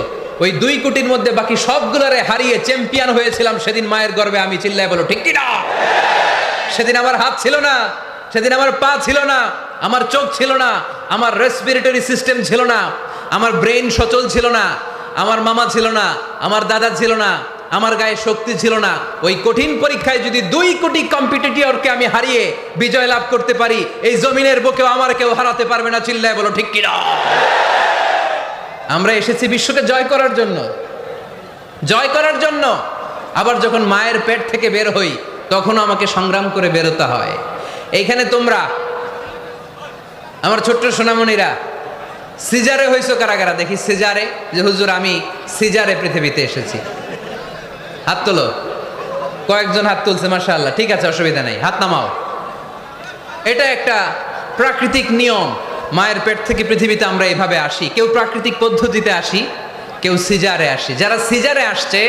ওই 2 কোটির মধ্যে বাকি সবগুলোরে হারিয়ে চ্যাম্পিয়ন হয়েছিলাম সেদিন মায়ের গর্ভে আমি। চিল্লায় বলো ঠিক কিনা? সেদিন আমার হাত ছিল না, সেদিন আমার পা ছিল না, আমার চোখ ছিল না, আমার রেসপিরেটরি সিস্টেম ছিল না, আমার ব্রেন সচল ছিল না, আমার মামা ছিল না, আমার দাদা ছিল না, আমার গায়ে শক্তি ছিল না। ওই কঠিন পরীক্ষায় যদি 2 কোটি কম্পিটিটরকে আমি হারিয়ে বিজয় লাভ করতে পারি, এই জমিনের বুকেও আমার কেউ হারাতে পারবে না। চিল্লায় বলো ঠিক কিনা? আমরা এসেছি বিশ্বকে জয় করার জন্য, জয় করার জন্য। আবার যখন মায়ের পেট থেকে বের হই, তখনও আমাকে সংগ্রাম করে বেরোতে হয়। এইখানে তোমরা আমার ছোট্ট সোনামণিরা সিজারে হইছো কারা কারা? দেখি সিজারে, যে হুজুর আমি সিজারে পৃথিবীতে এসেছি। হাত তোলো। কয়েকজন হাত তুলছে, মাশাআল্লাহ, ঠিক আছে, অসুবিধা নেই, হাত নামাও। এটা একটা প্রাকৃতিক নিয়ম, মায়ের পেট থেকে পৃথিবীতে আমরা এভাবে আসি। কেউ প্রাকৃতিক পদ্ধতিতে আসি, কেউ সিজারে আসি। যারা সিজারে আসছে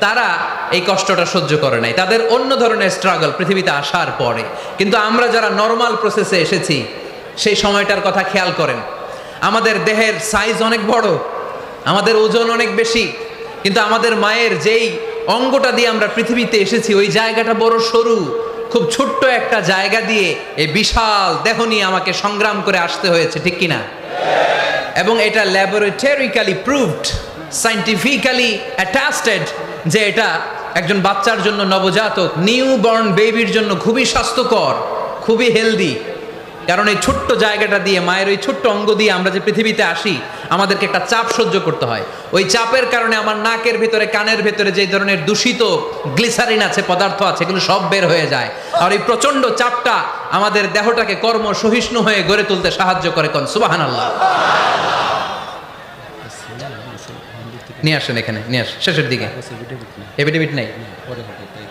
তারা এই কষ্টটা সহ্য করে নাই, তাদের অন্য ধরনের স্ট্রাগল পৃথিবীতে আসার পরে। কিন্তু আমরা যারা নর্মাল প্রসেসে এসেছি, সেই সময়টার কথা খেয়াল করেন। আমাদের দেহের সাইজ অনেক বড়, আমাদের ওজন অনেক বেশি, কিন্তু আমাদের মায়ের যেই অঙ্গটা দিয়ে আমরা পৃথিবীতে এসেছি, ওই জায়গাটা বড় সরু। খুব ছোট্ট একটা জায়গা দিয়ে এই বিশাল দেহ নিয়ে আমাকে সংগ্রাম করে আসতে হয়েছে, ঠিক কিনা? এবং এটা ল্যাবরেটরিক্যালি প্রুভড, সায়েন্টিফিক্যালি অ্যাটাস্টেড যে এটা একজন বাচ্চার জন্য, নবজাতক নিউ বর্ন বেবির জন্য খুবই স্বাস্থ্যকর, খুবই হেলদি। কারণ এই ছোট্ট জায়গাটা দিয়ে, মায়ের ওই ছোট্ট অঙ্গ দিয়ে আমরা যে পৃথিবীতে আসি, আমাদেরকে একটা চাপ সহ্য করতে হয়। ওই চাপের কারণে আমার নাকের ভিতরে, কানের ভিতরে যে ধরনের দূষিত গ্লিসারিন আছে, পদার্থ আছে, এগুলো সব বের হয়ে যায়। আর এই প্রচন্ড চাপটা আমাদের দেহটাকে কর্ম সহিষ্ণু হয়ে গড়ে তুলতে সাহায্য করে। কোন সুবহানাল্লাহ। নিয়ে আসেন এখানে, নিয়ে আসেন শেষের দিকে। এভিডেভিট নাই,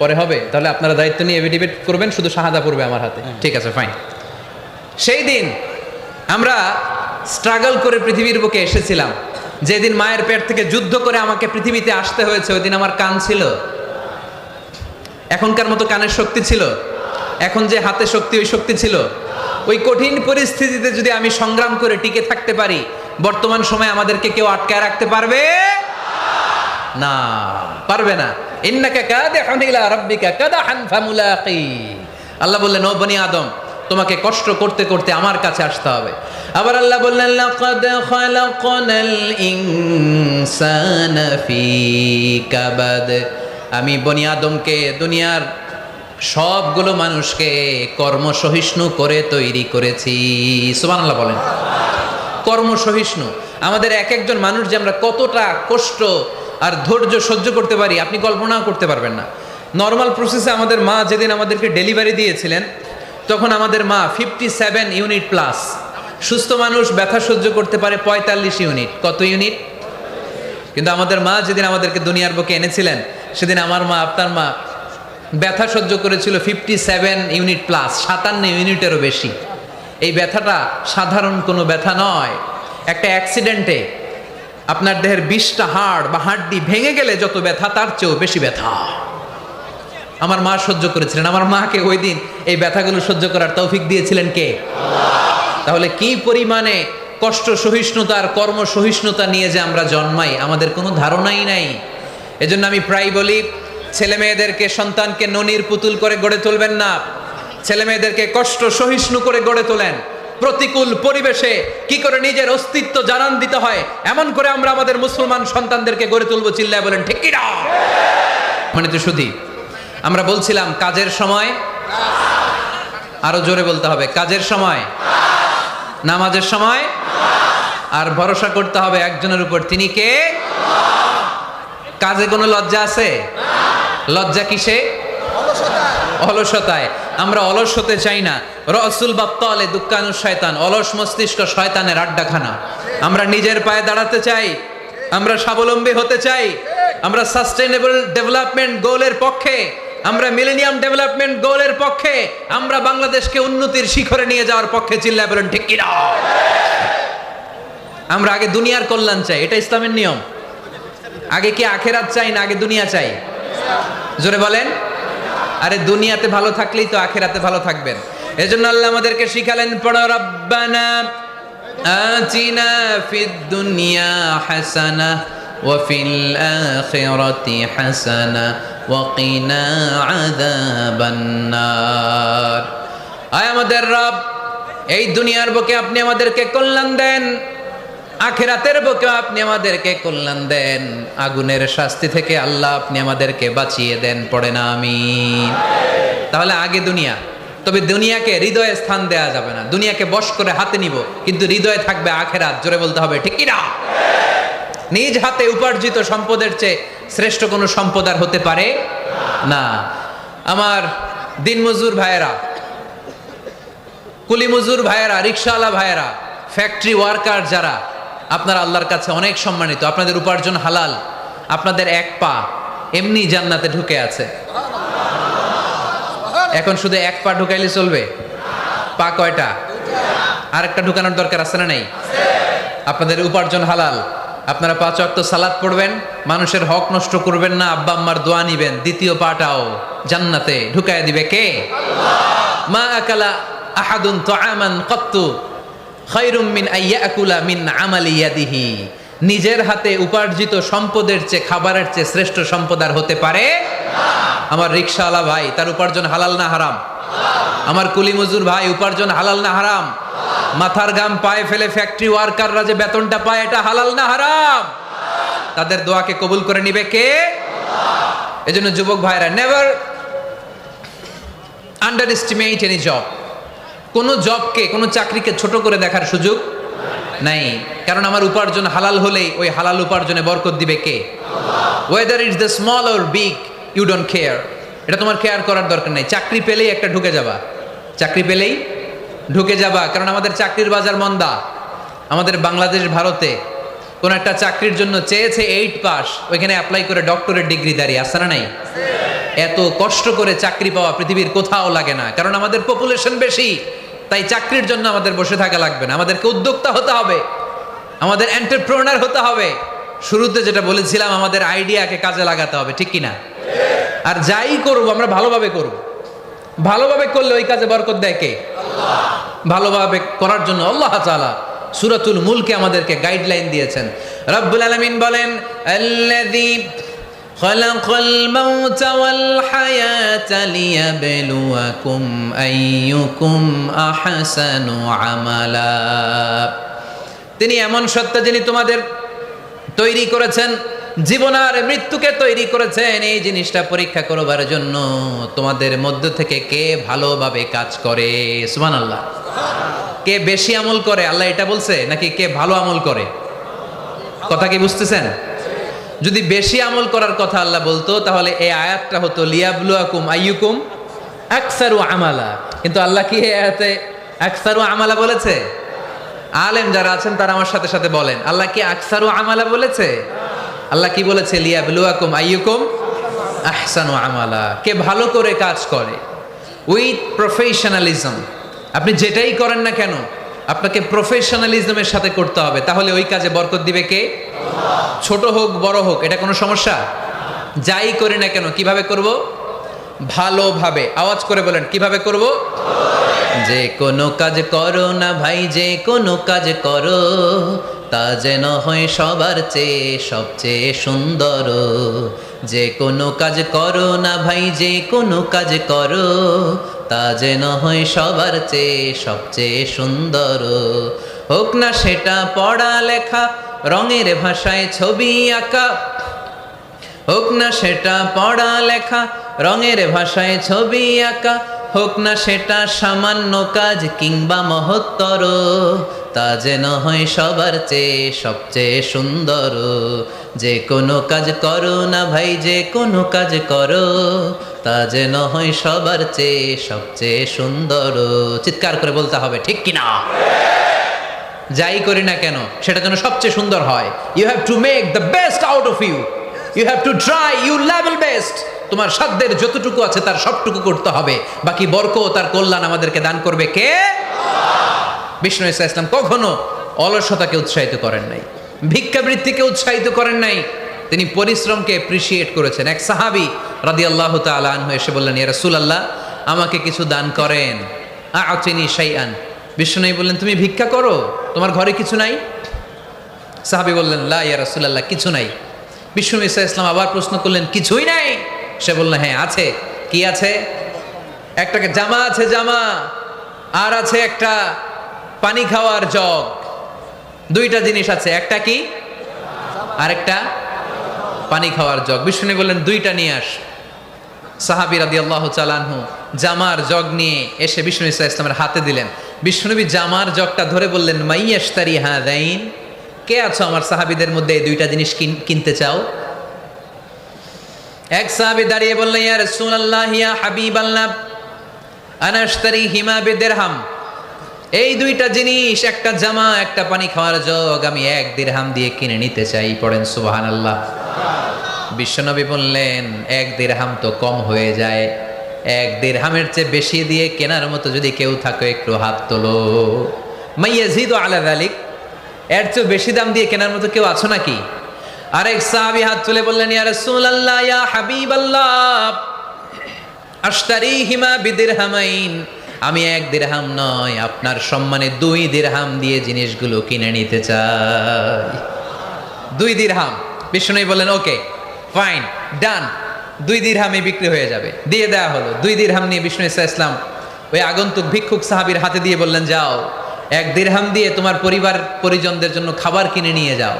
পরে হবে। তাহলে আপনারা দায়িত্ব নিয়ে এভিডেভিট করবেন, শুধু শাহাদা পড়বে আমার হাতে, ঠিক আছে, ফাইন। সেই দিন আমরা স্ট্রাগল করে পৃথিবীর বুকে এসেছিলাম। যেদিন মায়ের পেট থেকে যুদ্ধ করে আমাকে পৃথিবীতে আসতে হয়েছে, ওই দিন আমার কান ছিল? এখনকার মতো কানের শক্তি ছিল? এখন যে হাতে শক্তি, ওই শক্তি ছিল? ওই কঠিন পরিস্থিতিতে যদি আমি সংগ্রাম করে টিকে থাকতে পারি, বর্তমান সময়ে আমাদেরকে কেউ আটকায় রাখতে পারবে না, পারবে না। ইন্নাকা কাদিহুন ইলা রাব্বিকা কাদহান ফামুলাকি। আল্লাহ বললেন, ও বনি আদম, তোমাকে কষ্ট করতে করতে আমার কাছে আসতে হবে। আবার আল্লাহ বললেন, লাকাদ খালাকনাল ইনসানা ফি কাবাদ। আমি বনি আদমকে, দুনিয়ার সবগুলো মানুষকে কর্মসহিষ্ণু করে তৈরি করেছি। সুবহানাল্লাহ বলেন। কর্মসহিষ্ণু। আমাদের এক একজন মানুষ যে আমরা কতটা কষ্ট আর ধৈর্য সহ্য করতে পারি, আপনি কল্পনাও করতে পারবেন না। নর্মাল প্রসেসে আমাদের মা যেদিন আমাদেরকে ডেলিভারি দিয়েছিলেন, তখন আমাদের মা 57 ইউনিট প্লাস। সুস্থ মানুষ ব্যথা সহ্য করতে পারে 45 ইউনিট। কত ইউনিট? কিন্তু আমাদের মা যেদিন আমাদেরকে দুনিয়ার বুকে এনেছিলেন, সেদিন আমার মা, আপনার মা ব্যথা সহ্য করেছিল 57 ইউনিট প্লাস, 57 ইউনিটেরও বেশি। এই ব্যথাটা সাধারণ কোনো ব্যথা নয়। একটা অ্যাক্সিডেন্টে আপনার দেহের 20টা হাড় বা হাড্ডি ভেঙে গেলে যত ব্যথা, তার চেয়েও বেশি ব্যথা আমার মা সহ্য করেছিলেন। আমার মাকে ওই দিন এই ব্যথাগুলো সহ্য করার তৌফিক দিয়েছিলেন কে? তাহলে কি পরিমাণে কষ্ট সহিষ্ণুতা আর কর্ম সহিষ্ণুতা নিয়ে যে আমরা জন্মাই, আমাদের কোনো ধারণাই নাই। এজন্য আমি প্রায় বলি, ছেলে মেয়েদেরকে, সন্তানকে ননির পুতুল করে গড়ে তুলবেন না। ছেলে মেয়েদেরকে কষ্ট সহিষ্ণু করে গড়ে তোলেন। প্রতিকূল পরিবেশে কি করে নিজের অস্তিত্ব জানান দিতে হয়, এমন করে আমরা আমাদের মুসলমান সন্তানদেরকে গড়ে তুলবো। চিল্লায় বলেন ঠিক কি না? মানে তো শুধু আমরা বলছিলাম কাজের সময়, আরো জোরে বলতে হবে, কাজের সময় নামাজের সময়, আর ভরসা করতে হবে একজনের উপর, তিনি কে? কাজে কোনো লজ্জা আছে? লজ্জা কিসে? অলসতায়। আমরা অলস হতে চাই না। রসুল বাপ্তালে দুঃখানু শয়তান, অলস মস্তিষ্ক শয়তানের আড্ডাখানা। আমরা নিজের পায়ে দাঁড়াতে চাই, আমরা স্বাবলম্বী হতে চাই, আমরা সাস্টেইনেবল ডেভেলপমেন্ট গোলের পক্ষে, আমরা মিলেনিয়াম ডেভেলপমেন্ট গোলের পক্ষে, আমরা বাংলাদেশকে উন্নতির শিখরে নিয়ে যাওয়ার পক্ষে। চিল্লায় বলেন ঠিক কিনা? আমরা আগে দুনিয়ার কল্যাণ চাই, এটা ইসলামের নিয়ম। আগে কি আখেরাত চাই না আগে দুনিয়া চাই? জোরে বলেন। আরে দুনিয়াতে ভালো থাকলেই তো আখেরাতে ভালো থাকবেন। এজন্য আল্লাহ আমাদেরকে শিখালেন, পড়ো রব্বানা আতিনা ফিদ দুনিয়া হাসানা ওয়া ফিল আখিরাতি হাসানা ওয়া কিনা আযাবান নার। আয় আমাদের রব, এই দুনিয়ার বুকে আপনি আমাদেরকে কল্যাণ দেন, আখিরাতের বুকে আপনি আমাদেরকে কল্যাণ দেন, আগুনের শাস্তি থেকে আল্লাহ আপনি আমাদেরকে বাঁচিয়ে দেন। পড়ে না আমিন। তাহলে আগে দুনিয়া, তবে দুনিয়াকে হৃদয়ে স্থান দেয়া যাবে না। দুনিয়াকে বশ করে হাতে নিব, কিন্তু হৃদয়ে থাকবে আখিরাত। জোরে বলতে হবে ঠিক কি না? নিজ হাতে উপার্জিত সম্পদের চেয়ে শ্রেষ্ঠ কোনো সম্পদ আর হতে পারে না। আমার দিনমজুর ভাইয়েরা, কুলি মজুর ভাইয়েরা, রিকশাওয়ালা ভাইয়েরা, ফ্যাক্টরি ওয়ার্কার যারা, আপনারা আল্লাহর কাছে অনেক সম্মানিত। আপনাদের উপার্জন হালাল, আপনাদের এক পা এমনি জান্নাতে ঢুকে আছে। এখন শুধু এক পা ঢুকাইলে চলবে? পা কয়টা? আরেকটা ঢুকানোর দরকার আছে না নাই? আপনাদের উপার্জন হালাল, আপনারা 5 ওয়াক্ত সালাত পড়বেন, মানুষের হক নষ্ট করবেন না, আব্বা আম্মার দোয়া নিবেন, দ্বিতীয় পাটাও জান্নাতে ঢুকায় দিবে কে? মা আকালা আহাদুন তাআমান কাত্তু খায়রুম মিন আইয়াকুলা মিন আমালি ইয়াদিহি। নিজের হাতে উপার্জিত সম্পদের চেয়ে, খাবারের চেয়ে শ্রেষ্ঠ সম্পদ আর হতে পারে না। আমার রিকশাওয়ালা ভাই, তার উপার্জন হালাল না হারাম? আমার কুলি মজুর ভাই, উপার্জন হালাল না হারাম? মাথার ঘাম পায়ে ফেলে ফ্যাক্টরি ওয়ার্কাররা যে বেতনটা পায়, এটা হালাল না হারাম? তাদের দোয়াকে কবুল করে নিবে কে? এজন্য যুবক ভাইরা, never under estimate any job. কোন জবকে, কোন চাকরিকে ছোট করে দেখার সুযোগ নাই, কারণ আমার উপার্জন হালাল হলেই ওই হালাল উপার্জনে বরকত দিবে কে? Whether it's the small or big, you don't care. এটা তোমার কেয়ার করার দরকার নাই। চাকরি পেলেই একটা ঢুকে যাবা, চাকরি পেলেই ঢুকে যাবা, কারণ আমাদের চাকরির বাজার মন্দা। আমাদের বাংলাদেশ, ভারতে কোন একটা চাকরির জন্য চেয়েছে 8 পাস, ওইখানে অ্যাপ্লাই করে ডক্টরেট ডিগ্রি দাঁড়িয়ে আসে না নাই? এত কষ্ট করে চাকরি পাওয়া পৃথিবীর কোথাও লাগে না, কারণ আমাদের পপুলেশন বেশি। তাই চাকরির জন্য আমাদের বসে থাকা লাগবে না, আমাদেরকে উদ্যোক্তা হতে হবে, আমাদের এন্টারপ্রেনার হতে হবে। শুরুতে যেটা বলেছিলাম, আমাদের আইডিয়াকে কাজে লাগাতে হবে, ঠিক কিনা? আর যাই করব আমরা ভালোভাবে করব। ভালোভাবে করলে ওই কাজে বরকত দেয় কে? আল্লাহ। ভালোভাবে করার জন্য আল্লাহ তাআলা সূরাতুল মুলকে আমাদেরকে গাইডলাইন দিয়েছেন। রব্বুল আলামিন বলেন, আল্লাযী খালাকাল মাউতা ওয়াল হায়াতা লিয়াবলুয়াকুম আইয়ুকুম আহসানু আমালা। তিনি এমন সত্তা যিনি তোমাদের তৈরি করেছেন, জীবন আর মৃত্যুকে তৈরি করেছেন এই জিনিসটা পরীক্ষা করবার জন্য, তোমাদের মধ্য থেকে কে ভালোভাবে কাজ করে। সুবহানাল্লাহ। কে বেশি আমল করে, আল্লাহ এটা বলছে, নাকি কে ভালো আমল করে? কথা কি বুঝতেছেন? যদি বেশি আমল করার কথা আল্লাহ বলতো, তাহলে এই আয়াতটা হতো লিয়াবলুয়াকুম আইয়ুকুম আকসারু আমালা। কিন্তু আল্লাহ কি এই আয়াতে আকসারু আমালা বলেছে? আলেম যারা আছেন তারা আমার সাথে সাথে বলেন, আল্লাহ কি আকসারু আমালা বলেছে? আল্লাহ কি বলেছে? লিয়াবলুয়াকুম আইয়ুকুম আহসানু আমালা, কে ভালো করে কাজ করে উইথ প্রফেশনালিজম। আপনি যেটাই করেন না কেন, আপনাকে প্রফেশনালিজমের সাথে করতে হবে, তাহলে ওই কাজে বরকত দিবে কে? ছোট হোক বড় হোক, এটা কোনো সমস্যা? যাই করি না কেন কিভাবে করব? ভালোভাবে। আওয়াজ করে বলেন, কিভাবে করব? যে কোনো কাজ করো না ভাই, যে কোনো কাজ করো, তা যেন হয় সবার চেয়ে সবচেয়ে সুন্দর। যে কোনো কাজ করো না ভাই, যে কোনো কাজ করো, তা যেন হয় সবার চেয়ে সবচেয়ে সুন্দর। হোক না সেটা পড়া লেখা, রঙের ভাষায় ছবি আঁকা, হোক না সেটা পড়া লেখা, রঙের ভাষায় ছবি আঁকা, হোক না সেটা সামান্য কাজ কিংবা মহত্তর, তা যেন হয় সবার চেয়ে সবচেয়ে সুন্দর। যে কোনো কাজ করো না ভাই, যে কোনো কাজ করো, তা যেন হয় সবার চেয়ে সবচেয়ে সুন্দর। চিৎকার করে বলতে হবে, ঠিক কিনা? যাই করি না কেন সেটা যেন সবচেয়ে সুন্দর হয়। You have to make the best out of you, you have to try you level best. তোমার সাধ্যের যতটুকু আছে তার সবটুকু করতে হবে, বাকি বরকত তার কল্যাণ আমাদেরকে দান করবে কে? বিষ্ণু ইসা ইসলাম কখনো অলসতাকে উৎসাহিত করেন নাই, ভিক্ষাবৃত্তিকে উৎসাহিত করেন নাই, তিনি পরিশ্রমকে অ্যাপ্রিসিয়েট করেছেন। এক সাহাবী রাদিয়াল্লাহু তাআলা আনহু এসে বললেন, ইয়া রাসূলুল্লাহ, আমাকে কিছু দান করেন। আ'তিনি শাইআন। বিষ্ণু বললেন, তুমি ভিক্ষা করো, তোমার ঘরে কিছু নাই? সাহাবী বললেন, লা ইয়া রাসূলুল্লাহ, কিছু নাই। বিষ্ণু ইসা ইসলাম আবার প্রশ্ন করলেন, কিছুই নাই? সে বলল, হ্যাঁ আছে। কি আছে? একটা জামা আছে, জামা, আর আছে একটা পানি খাওয়ার জগ। দুইটা জিনিস আছে, একটা কি আর একটা পানি খাওয়ার জগ। বিষ্ণু বললেন, দুইটা নিয়ে আস। সাহাবী রাদিয়াল্লাহু তাআলা আনহু জামার জগ নিয়ে এসে বিষ্ণু ইসা ইসলামের হাতে দিলেন। বিষ্ণুনবী জামার জগটা ধরে বললেন, মাইয়াশতারি হাদাইন, কে আছো আমার সাহাবীদের মধ্যে এই দুইটা জিনিস কিনতে চাও? এক সাহাবী দাঁড়িয়ে বললেন, ইয়া রাসূলুল্লাহ, ইয়া হাবিবাল্লাহ, আনা আশতারিহিমা বিদিরহাম। এই দুইটা জিনিস, একটা জামা, একটা পানি খাওয়ার জগ, আমি 1 দিরহাম দিয়ে কিনে নিতে চাই। পড়েন সুবহানাল্লাহ। বিশ্বনবী বললেন, 1 দিরহাম তো কম হয়ে যায়, 1 দিরহামের চেয়ে বেশি দিয়ে কেনার মতো যদি কেউ থাকে একটু হাত তোলো। মাইয়াজিদু আলা যালিক, এর চেয়ে বেশি দাম দিয়ে কেনার মতো কেউ আছো নাকি? আরেক সাহাবী হাত তুলে বললেন, ইয়া রাসূলুল্লাহ, ইয়া হাবিবাল্লাহ, আশতারিহিমা বিদিরহামাইন, আমি 1 দিরহাম নয়, আপনার সম্মানে 2 দিরহাম দিয়ে জিনিসগুলো কিনে নিতে চাই। 2 দিরহাম। বিষ্ণু বললেন, ওকে ফাইন, ডান, 2 দিরহামে বিক্রি হয়ে যাবে। দিয়ে দেয়া হলো। 2 দিরহাম নিয়ে বিষ্ণু ইসা ইসলাম ওই আগন্তুক ভিক্ষুক সাহাবীর হাতে দিয়ে বললেন, যাও, 1 দিরহাম দিয়ে তোমার পরিবার পরিজনদের জন্য খাবার কিনে নিয়ে যাও,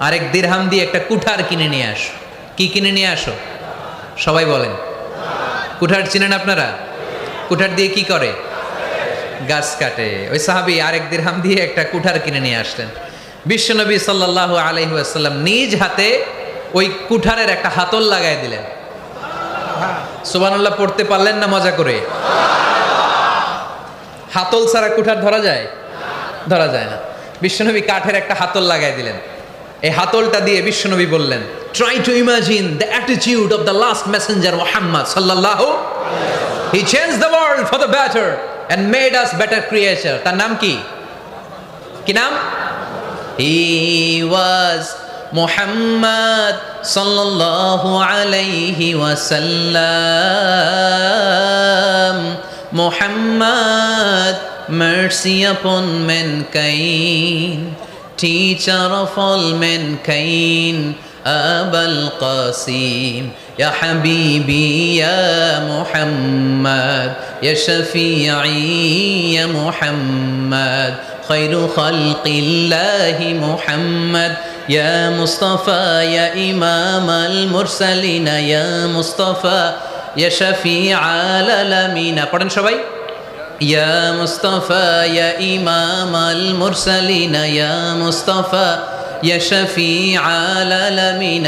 আর 1 দিরহাম দিয়ে একটা কুঠার কিনে নিয়ে আসো। কি কিনে নিয়ে আসো? সবাই বলেন। কুঠার চিনেন আপনারা? কুঠার দিয়ে কি করে? গাছ কাটে। ওই সাহাবী আর 1 দিরহাম দিয়ে একটা কুঠার কিনে নিয়ে আসলেন। বিশ্বনবী সাল্লাল্লাহু আলাইহি ওয়াসাল্লাম নিজ হাতে ওই কুঠারের একটা হাতল লাগাই দিলেন। সুবহানাল্লাহ পড়তে পারলেন না মজা করে? হাতল ছাড়া কুঠার ধরা যায়? ধরা যায় না। বিশ্বনবী কাঠের একটা হাতল লাগাই দিলেন। এই হাতলটা দিয়ে বিশ্বনবী বললেন, try to imagine the attitude of the last messenger Muhammad সাল্লাল্লাহু। He changed the world for the better and made us better creature. তার নাম কি? কি নাম? হি ওয়াজ মুহাম্মদ সাল্লাল্লাহু আলাইহি ওয়াসাল্লাম। Muhammad, mercy upon mankind, teacher of all mankind, Abul Qasim, Ya Habibi, Ya Muhammad, Ya Shafi'i, Ya Muhammad, Khairu Khalqillahi Muhammad, Ya Mustafa, Ya Imam al-Mursalin, Ya Mustafa, Ya Shafi'al alamin. পড়েন সবাই। Ya Mustafa, Ya Imam al-Mursalin, Ya Mustafa, Ya Shafi'al alamin.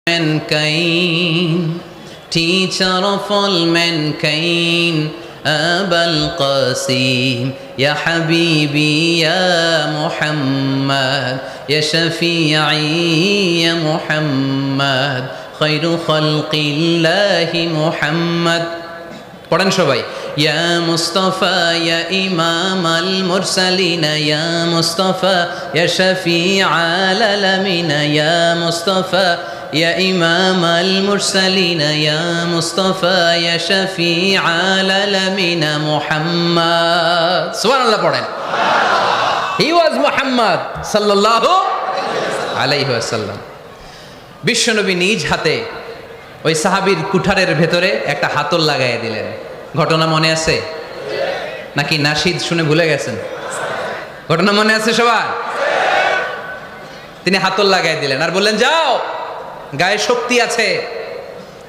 Mankind, teacher of all mankind, Abul Qasim, Ya Habibi, Ya Muhammad, Ya Shafi'i, Ya Muhammad, Khairu Khalqillahi Muhammad, পড়েন সবাই, ইয়া মুস্তাফা ইয়া ইমামাল মুরসালিনা ইয়া মুস্তাফা ইয়া শাফিআল আলামিনা ইয়া মুস্তাফা ইয়া ইমামাল মুরসালিনা ইয়া মুস্তাফা ইয়া শাফিআল আলামিনা মুহাম্মদ। সুবহানাল্লাহ পড়েন। হি ওয়াজ মুহাম্মদ সাল্লাল্লাহু আলাইহি ওয়াসাল্লাম। বিশ্বনবী নিজ হাতে ওই সাহাবীর কুঠারের ভেতরে একটা হাতল লাগাইয়া দিলেন। ঘটনা মনে আছে নাকি নাশিদ শুনে ভুলে গেছেন? ঘটনা মনে আছে সবার? তিনি হাতল লাগাই দিলেন আর বললেন, যাও, গায়ে শক্তি আছে,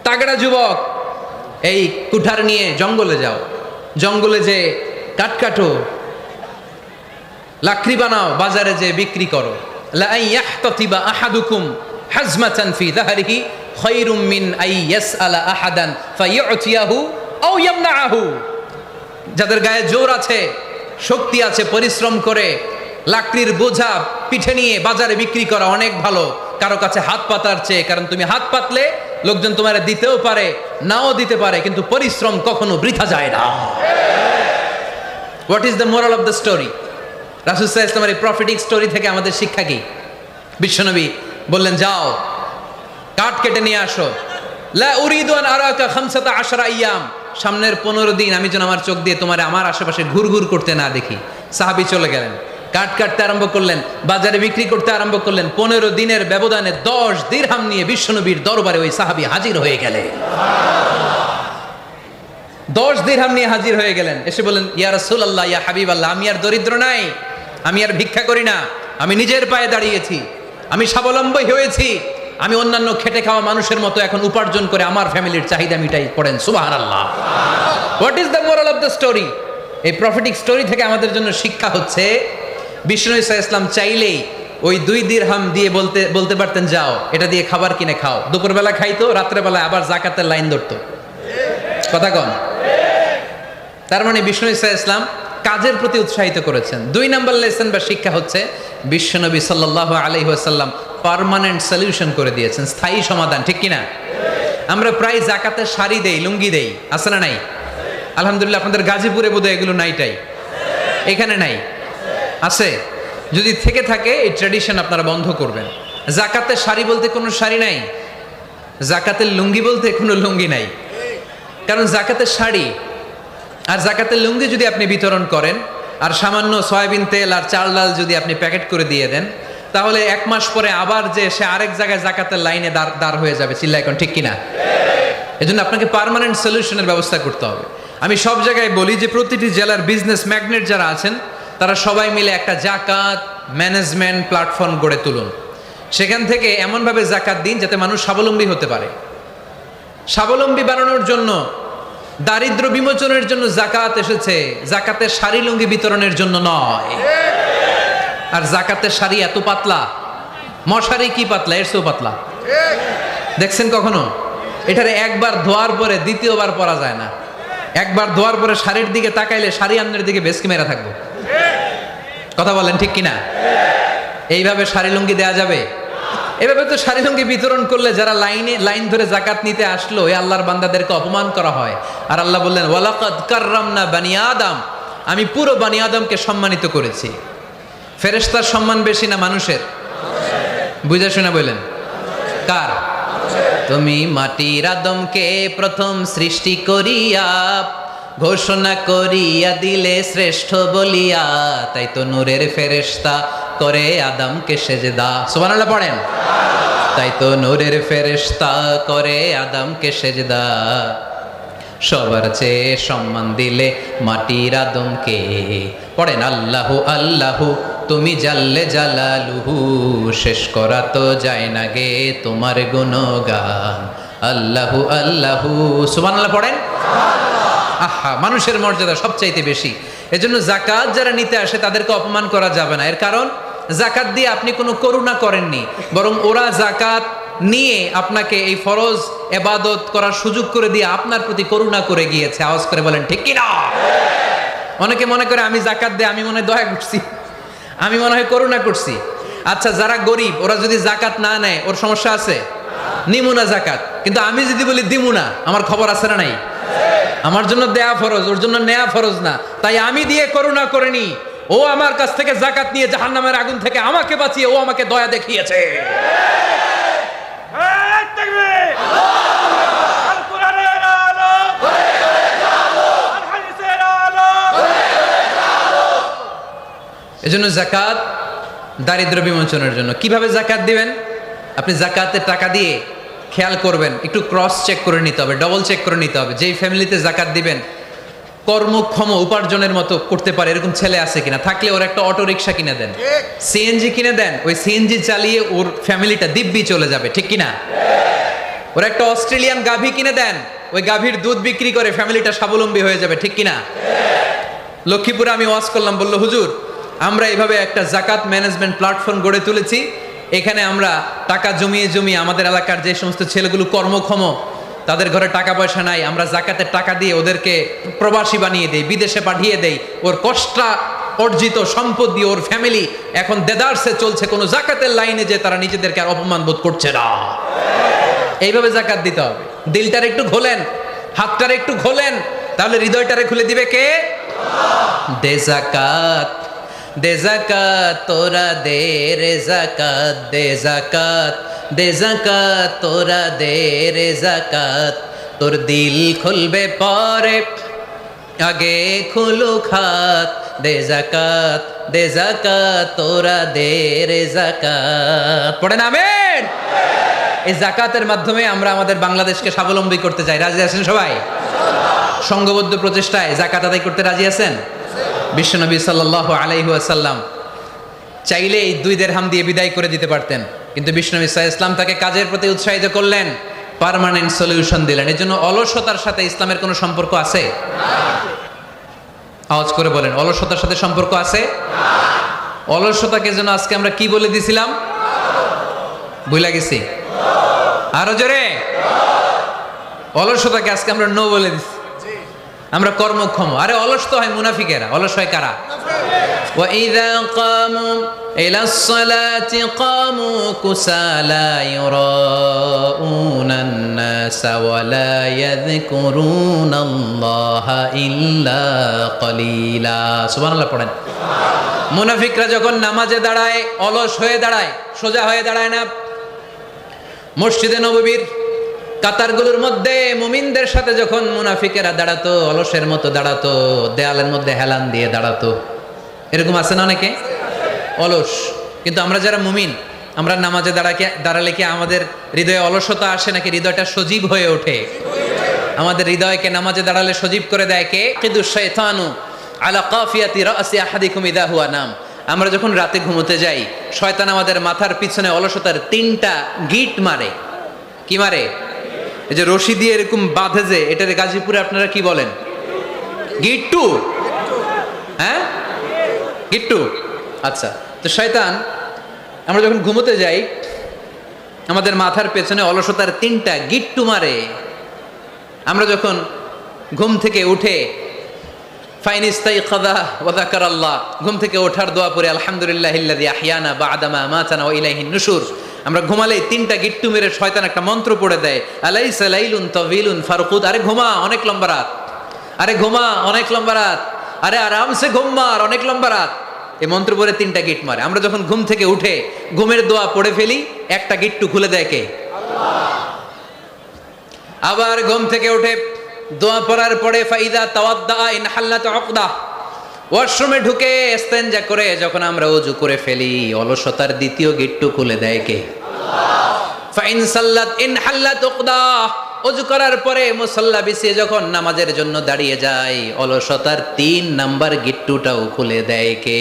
তাগড়া যুবক, এই কুঠার নিয়ে জঙ্গলে যাও, জঙ্গলে যে কাঠ কাটো, লাকড়ি বানাও, বাজারে যে বিক্রি করো। লা ইয়াহতাতিবা আহাদুকুম হাজমাতান ফি যাহরিহি খায়রুম মিন আই ইয়াসআলা আহাদান ফায়ু'তিয়াহু আও ইয়ামনাহু। যাদের গায়ে জোর আছে, শক্তি আছে, পরিশ্রম করে লাকড়ির বোঝা পিঠে নিয়ে বাজারে বিক্রি করা অনেক ভালো কারো কাছে হাত পাতার চেয়ে। কারণ তুমি হাত পাতলে লোকজন তোমার দিতেও পারে, নাও দিতে পারে, কিন্তু পরিশ্রম কখনো বৃথা যায় না। What is the moral of the story? রাসূল সাল্লাল্লাহু আলাইহি ওয়াসাল্লামের এই প্রফেটিক স্টোরি থেকে আমাদের শিক্ষা কি? বিশ্বনবী বললেন, যাও, কাঠ কেটে নিয়ে আসো। লা উরিদু আন আরাকা 15 আইয়াম, সামনের 15 দিন আমি যেন আমার চোখ দিয়ে তোমার আমার আশেপাশে ঘুরঘুর করতে না দেখি। সাহাবী চলে গেলেন, কাঠ কাটতে আরম্ভ করলেন, বাজারে বিক্রি করতে আরম্ভ করলেন। 15 দিনের ব্যবধানে 10 দিরহাম নিয়ে বিশ্বনবীর দরবারে ওই সাহাবী হাজির হয়ে গেলেন। 10 দিরহাম নিয়ে হাজির হয়ে গেলেন। এসে বলেন, ইয়া রাসূলুল্লাহ, ইয়া হাবিবাল্লাহ, আমি আর দরিদ্র নাই, আমি আর ভিক্ষা করি না, আমি নিজের পায়ে দাঁড়িয়েছি, আমি স্বাবলম্বী হয়েছি, আমি অন্যান্য খেটে খাওয়া মানুষের মতো এখন উপার্জন করে আমার ফ্যামিলির চাহিদা মিটাই। পড়েন সুবহানাল্লাহ। What is the moral of the story? এই প্রফেটিক স্টোরি থেকে আমাদের জন্য শিক্ষা হচ্ছে, বিষ্ণু ইসা ইসলাম চাইলেই ওই 2 দিরহাম দিয়ে বলতে পারতেন, যাও, এটা দিয়ে খাবার কিনে খাও। দুপুরবেলা খাইতো, রাত্রেবেলা আবার জাকাতের লাইন ধরতো। কথা কন? তার মানে বিষ্ণু ইসা ইসলাম কাজের প্রতি উৎসাহিত করেছেন। 2 নম্বর লেসন বা শিক্ষা হচ্ছে, বিশ্বনবী সাল্লাল্লাহু আলাইহি ওয়াসাল্লাম পার্মানেন্ট সলিউশন করে দিয়েছেন, স্থায়ী সমাধান। ঠিক কিনা? আমরা প্রায় জাকাতের শাড়ি দেই, লুঙ্গি দেই, আছে না নাই? আলহামদুলিল্লাহ, আপনাদের গাজীপুরে বোধহয় এগুলো নাইটাই, এখানে নাই, আছে? যদি থেকে থাকে এই ট্র্যাডিশন আপনারা বন্ধ করবেন। জাকাতের শাড়ি বলতে কোনো শাড়ি নাই, জাকাতের লুঙ্গি বলতে কোনো লুঙ্গি নাই। কারণ জাকাতের শাড়ি আর জাকাতের লুঙ্গি যদি আপনি বিতরণ করেন আর সামান্য সয়াবিন তেল আর চাল ডাল যদি আপনি প্যাকেট করে দিয়ে দেন, তাহলে 1 মাস পরে আবার যে সে আরেক জায়গায় জাকাতের লাইনে দাঁড় হয়ে যাবে। চিল্লা এখন, ঠিক কিনা? এজন্য আপনাকে পার্মানেন্ট সলিউশনের ব্যবস্থা করতে হবে। আমি সব জায়গায় বলি যে প্রতিটি জেলার বিজনেস ম্যাগনেট যারা আছেন তারা সবাই মিলে একটা জাকাত ম্যানেজমেন্ট প্ল্যাটফর্ম গড়ে তুলুন। সেখান থেকে এমনভাবে জাকাত দিন যাতে মানুষ স্বাবলম্বী হতে পারে। স্বাবলম্বী বানানোর জন্য, দারিদ্র বিমোচনের জন্য জাকাত এসেছে, জাকাতের শাড়ি লুঙ্গি বিতরণের জন্য নয়। আর জাকাতের শাড়ি এত পাতলা, মশারি কি পাতলা, এর চেয়েও পাতলা। দেখছেন কখনো? এটারে একবার ধোয়ার পরে দ্বিতীয়বার পরা যায় না। একবার ধোয়ার পরে শাড়ির দিকে তাকাইলে শাড়ি আমনের দিকে বেশকি মেরা থাকবো। কথা বলেন, ঠিক কিনা? এইভাবে শাড়ি লুঙ্গি দেয়া যাবে? এভাবে তো শাড়ি লুঙ্গি বিতরণ করলে যারা লাইন ধরে জাকাত নিতে আসলো, এই আল্লাহর বান্দাদেরকে অপমান করা হয়। আর আল্লাহ বললেন, ওয়ালাকাদ কাররামনা বানি আদম, আমি পুরো বানি আদমকে সম্মানিত করেছি। ফেরেশতার সম্মান বেশি না মানুষের? বুঝা শুনে বললেন, কার? তুমি মাটির আদমকে প্রথম সৃষ্টি করিয়া ঘোষণা করিয়া দিলে শ্রেষ্ঠ বলিয়া, তাই তো নূরের ফেরেশতা করে আদমকে সেজদা। সুবহানাল্লাহ পড়েন। তাই তো নূরের ফেরেশতা করে আদমকে সেজদা, সবার চেয়ে সম্মান দিলে মাটির আদমকে। পড়েন, আল্লাহু আল্লাহু তুমি জাল্লে জালালুহু, শেষ করা তো যায় না গে তোমার গুণগান। আল্লাহু আল্লাহু, সুবহানাল্লাহ পড়েন। আহা, মানুষের মর্যাদা সবচাইতে বেশি। এজন্য জাকাত যারা নিতে আসে তাদেরকে অপমান করা যাবে না। এর কারণ জাকাত দিয়ে আপনি কোনো করুণা করেননি, বরং ওরা জাকাত নিয়ে আপনাকে এই ফরজ ইবাদত করার সুযোগ করে দিয়ে আপনার প্রতি করুণা করে গিয়েছে। আওয়াজ করে বলেন, ঠিক কি না? অনেকে মনে করে আমি জাকাত দিয়ে আমি মনে হয় দয়া করছি, আমি মনে হয় করুণা করছি। আচ্ছা, যারা গরিব ওরা যদি জাকাত না নেয় ওর সমস্যা আছে? নিমুনা জাকাত, কিন্তু আমি যদি বলি দিমুনা, আমার খবর আছে না নাই? আমার জন্য দেয়া ফরজ, ওর জন্য নেয়া ফরজ না। তাই আমি দিয়ে করুণা করিনি, ও আমার কাছ থেকে যাকাত নিয়ে জাহান্নামের আগুন থেকে আমাকে বাঁচিয়ে ও আমাকে দয়া দেখিয়েছে। এজন্য যাকাত দারিদ্র বিমোচনের জন্য। কিভাবে যাকাত দিবেন? আপনি যাকাতের টাকা দিয়ে খেয়াল করবেন, একটু ক্রস চেক করে নিতে হবে, ডবল চেক করে নিতে হবে যেই ফ্যামিলিতে যাকাত দিবেন কর্মক্ষম উপার্জনের মতো করতে পারে এরকম ছেলে আছে কিনা। থাকলে ওর একটা অটো রিক্সা কিনে দেন, সিএনজি কিনে দেন, ওই সিএনজি চালিয়ে ওর ফ্যামিলিটা দিব্যি চলে যাবে, ঠিক কিনা? ওর একটা অস্ট্রেলিয়ান গাভী কিনে দেন, ওই গাভীর দুধ বিক্রি করে ফ্যামিলিটা স্বাবলম্বী হয়ে যাবে, ঠিক কিনা? লক্ষ্মীপুরে আমি ওয়াজ করলাম, বলল হুজুর আমরা এইভাবে একটা যাকাত ম্যানেজমেন্ট প্ল্যাটফর্ম গড়ে তুলেছি, এখানে আমরা টাকা জমিয়ে জমিয়ে আমাদের এলাকার যে সমস্ত ছেলেগুলো কর্মক্ষম, তাদের ঘরে টাকা পয়সা নাই, আমরা যাকাতের টাকা দিয়ে ওদেরকে প্রবাসী বানিয়ে দেই, বিদেশে পাঠিয়ে দেই। ওর কষ্ট অর্জিত সম্পদ দিয়ে ওর ফ্যামিলি এখন দেদারসে চলছে, কোনো যাকাতের লাইনে যে তারা নিজেদেরকে আর অপমান বোধ করছে না। এইভাবে যাকাত দিতে হবে। দিলটার একটু খোলেন, হাতটার একটু খোলেন, তাহলে হৃদয়টারে খুলে দিবে কে? দে যাকাত, দে যাকাত তোরা দে রে যাকাত, দে যাকাত, দে যাকাত তোরা দে রে যাকাত, তোর দিল খুলবে পরে আগে খুলু খাত, দে যাকাত, দে যাকাত তোরা দে রে যাকাত। পড়েন আমিন। এই যাকাতের মাধ্যমে আমরা আমাদের বাংলাদেশকে স্বাবলম্বী করতে চাই। রাজি আছেন সবাই? সংঘবদ্ধ প্রচেষ্টায় যাকাত আদায় করতে রাজি আছেন? বিশ্বনবী সাল্লাল্লাহু আলাইহি ওয়াসাল্লাম চাইলে এই 2 দিরহাম দিয়ে বিদায় করে দিতে পারতেন, কিন্তু বিশ্বনবী সাল্লাল্লাহু আলাইহি ওয়াসাল্লাম তাকে কাজের প্রতি উৎসাহিত করলেন, পার্মানেন্ট সলিউশন দিলেন। এর জন্য অলসতার সাথে ইসলামের কোনো সম্পর্ক আছে? আওয়াজ করে বলেন, অলসতার সাথে সম্পর্ক আছে? অলসতাকে যেন আজকে আমরা কি বলে দিছিলাম? ভুলে গেছি? আরো জোরে। অলসতাকে আজকে আমরা নো বলে দিছি। আমরা কর্মক্ষম। আরে অলস তো হয় মুনাফিকেরা, অলস হয় কারা? وَإِذَا قَامُوا إِلَى الصَّلَاةِ قَامُوا كُسَالَى يُرَاءُونَ النَّاسَ وَلَا يَذْكُرُونَ اللَّهَ إِلَّا قَلِيلًا। সুবহানাল্লাহ পড়েন। মুনাফিকরা যখন নামাজে দাঁড়ায় অলস হয়ে দাঁড়ায়, সোজা হয়ে দাঁড়ায় না। মসজিদে নববীর কাতারগুলোর মধ্যে মুমিনদের সাথে যখন মুনাফিকেরা দাঁড়াতো, অলসের মতো দাঁড়াতো, দেয়ালের মধ্যে হেলান দিয়ে দাঁড়াতো। এরকম আছে না অনেকে অলস? কিন্তু আমরা যারা মুমিন, আমরা নামাজে দাঁড়ালে কি আমাদের হৃদয়ে অলসতা আসে নাকি হৃদয়টা সজীব হয়ে ওঠে? আমাদের হৃদয়কে নামাজে দাঁড়ালে সজীব করে দেয় কে? কিদু শাইতানু আলা কাফিয়াতি রাসি আহাদিকুম ইদা হুয়া নাম। আমরা যখন রাতে ঘুমোতে যাই, শয়তান আমাদের মাথার পিছনে অলসতার 3টা গিট মারে। কি মারে? এই যে রশি দিয়ে এরকম বাঁধে, যে এটারে গাজীপুরে আপনারা কি বলেন? গিট্টু। হ্যাঁ, গিট্টু। আচ্ছা, তো শয়তান আমরা যখন ঘুমোতে যাই আমাদের মাথার পেছনে অলসতার 3টা গিট্টু মারে। আমরা যখন ঘুম থেকে উঠে ফাইনিস্তাইকাযা ওয়া যাকারাল্লাহ, ঘুম থেকে ওঠার দোয়া পড়ে আলহামদুলিল্লাহিল্লাযী আহইয়ানা বা'দা মা আমাতানা ওয়া ইলাইহিন নুশুর, আমরা ঘুমালেই 3টা গিট্টু মেরে শয়তান একটা মন্ত্র পড়ে দেয়, আলাইসা লাইলুন তাওয়িলুন ফারকুদ। আরে ঘুমা, অনেক লম্বা রাত। আরে ঘুমা, অনেক লম্বা রাত। আরে আরামসে ঘুম মার, অনেক লম্বা রাত। এই মন্ত্র পড়ে 3টা গিট মারে। আমরা যখন ঘুম থেকে উঠে ঘুমের দোয়া পড়ে ফেলি, একটা গিট্টু খুলে দেয় কে? আল্লাহ। আবার ঘুম থেকে উঠে দোয়া পড়ার পরে ফাইদা তাওয়াদ্দা ইন হাল্লাত উকদা, ওয়াশরুমে ঢুকে ইস্তেনজা করে যখন আমরা ওযু করে ফেলি, অলসতার 2য় গিট্টু খুলে দেয় কে? আল্লাহ। ফাইন সাল্লাত ইন হাল্লাত উকদা, ওযু করার পরে মুসাল্লা বিছিয়ে যখন নামাজের জন্য দাঁড়িয়ে যায়, অলসতার 3 নাম্বার গিট্টুটাও খুলে দেয় কে?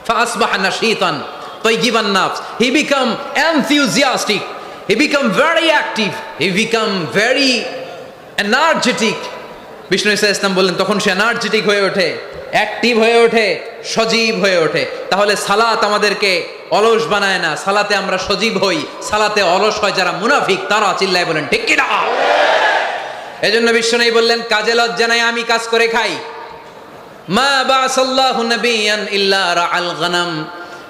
ফাসবাহা নাশীতান তাইয়িবান নাফস, he become enthusiastic, he become very active, he become very energetic। Bishnu Islam বললেন তখন সে এনার্জেটিক হয়ে ওঠে, অ্যাক্টিভ হয়ে ওঠে, সজীব হয়ে ওঠে। তাহলে সালাত আমাদেরকে অলস বানায় না, সালাতে আমরা সজীব হই। সালাতে অলস হয় যারা মুনাফিক, তারা। চিল্লায় বলেন ঠিক কি না? এজন্য বিশ্বনবী বললেন কাজে লজ্জা নাই, আমি কাজ করে খাই। মা বাসাল্লাহু নাবিয়ান ইল্লা রাআল গানাম,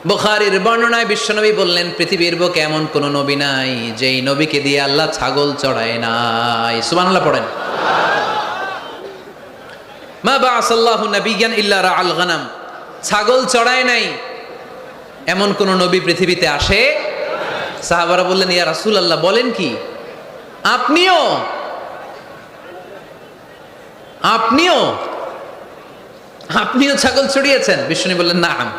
বুখারীর বর্ণনায় বিশ্বনবী বললেন, পৃথিবীর বুকে এমন কোন নবী নাই যেই নবীকে দিয়ে আল্লাহ ছাগল চড়ায় নাই। সুবহানাল্লাহ পড়েন। মা বাআসাল্লাহু নাবিয়্যান ইল্লা রাআল গানাম, ছাগল চড়ায় নাই এমন কোন নবী পৃথিবীতে আসে। সাহাবারা বললেন, ইয়া রাসূলুল্লাহ, বলেন কি, আপনিও আপনিও আপনিও ছাগল চড়িয়েছেন? বিষ্ণু বললেন, নাআম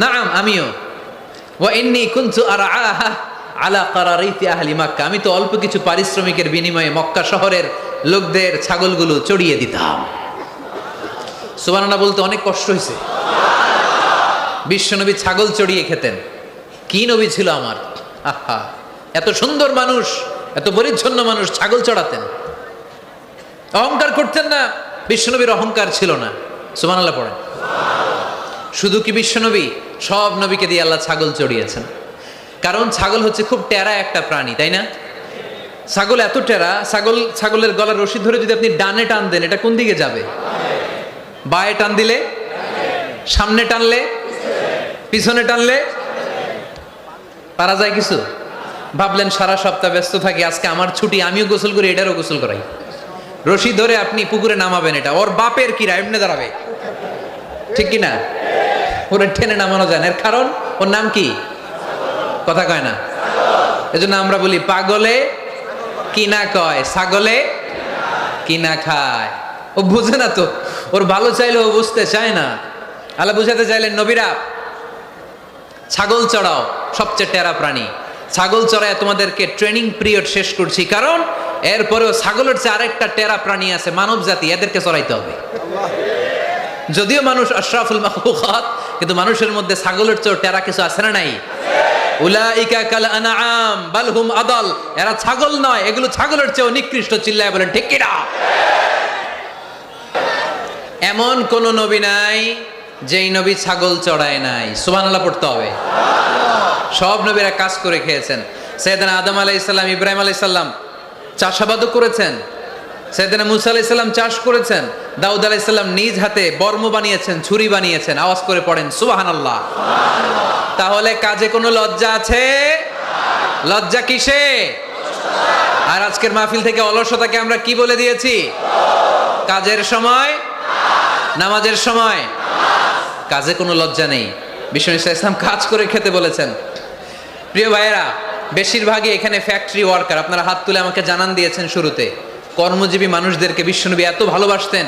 নাআম, আমিও। ওয়া ইন্নী কুনতু আরআহা আলা কারারিতি আহলি মক্কা, আমি তো অল্প কিছু পারিশ্রমিকের বিনিময়ে মক্কা শহরের লোকদের ছাগলগুলো চড়িয়ে দিতাম। সুবহানাল্লাহ বলতে অনেক কষ্ট হয়েছে। বিশ্বনবী ছাগল চড়িয়ে খেতেন। কি নবী ছিল আমার! আহা, এত সুন্দর মানুষ, এত পরিচ্ছন্ন মানুষ, ছাগল চড়াতেন। অহংকার করতেন না, বিশ্বনবীর অহংকার ছিল না। সুবহানাল্লাহ পড়েন। শুধু কি বিশ্বনবী, সব নবীকে দিয়ে আল্লাহ ছাগল চড়িয়েছেন। কারণ ছাগল হচ্ছে খুব টেরা একটা প্রাণী, তাই না? ছাগল এত টেরা, ছাগলের গলার রশি ধরে যদি আপনি ডানে টান দেন, এটা কোন দিকে যাবে? বায়ে টান দিলে, সামনে টানলে, পিছনে টানলে পারা যায় কিছু? ভাবলেন সারা সপ্তাহ ব্যস্ত থাকি, আজকে আমার ছুটি, আমিও গোসল করি, এটারও গোসল করাই। রশি ধরে আপনি পুকুরে নামাবেন, এটা ওর বাপের কিরা এমনি দাঁড়াবে, ঠিক কিনা? ওরে টেনে নামানো যায় না। এর কারণ ওর নাম কি? কথা কয় না। এজন্য আমরা বলি, পাগলে কিনা কয়, ছাগলে কিনা খায়। ও বুঝে না তো, ওর ভালো চাইলে ও বুঝতে চায় না। আল্লাহ বুঝাতে চাইলেন, নবীরা ছাগল চড়াও, সবচেয়ে টেরা প্রাণী। ছাগল চড়ায় তোমাদেরকে ট্রেনিং পিরিয়ড শেষ করছি, কারণ এরপরেও ছাগলের চেয়ে আরেকটা টেরা প্রাণী আছে, মানব জাতি, এদেরকে চড়াইতে হবে। যদিও মানুষ আশরাফুল মাখলুকাত, কিন্তু মানুষের মধ্যে ছাগলের চেয়ে টেরা কিছু আছে না নাই? উলাইকা কাল আনআম বাল হুম আদাল, এরা ছাগল নয়, এগুলো ছাগলের চেয়েও নিকৃষ্ট। চিল্লায় বলেন ঠিক কিনা? এমন কোন নবী নাই যেই নবী ছাগল চড়ায় নাই। সুবহানাল্লাহ পড়তে হবে। সব নবীরা কাজ করে খেয়েছেন। সাইয়েদনা আদম আলাইহিস সালাম, ইব্রাহিম আলাইহিস সালাম চাষাবাদও করেছেন। সাইয়েদনা মুসা আলাইহিস সালাম চাষ করেছেন। দাউদ আলাইহিস সালাম নিজ হাতে বর্ম বানিয়েছেন, ছুরি বানিয়েছেন। আওয়াজ করে পড়েন সুবহানাল্লাহ। তাহলে কাজে কোনো লজ্জা আছে? লজ্জা কিসে? আর আজকের মাহফিল থেকে অলসতাকে আমরা কি বলে দিয়েছি? কাজের সময়, নামাজের সময় কাজে কোনো লজ্জা নেই। বিষ্ণু ইসলাম কাজ করে খেতে বলেছেন। প্রিয় ভাইয়েরা, বেশিরভাগই এখানে ফ্যাক্টরি ওয়ার্কার। আপনারা হাত তুলে আমাকে জানান দিয়েছেন শুরুতে। কর্মজীবী মানুষদেরকে বিশ্বনবী এত ভালোবাসতেন,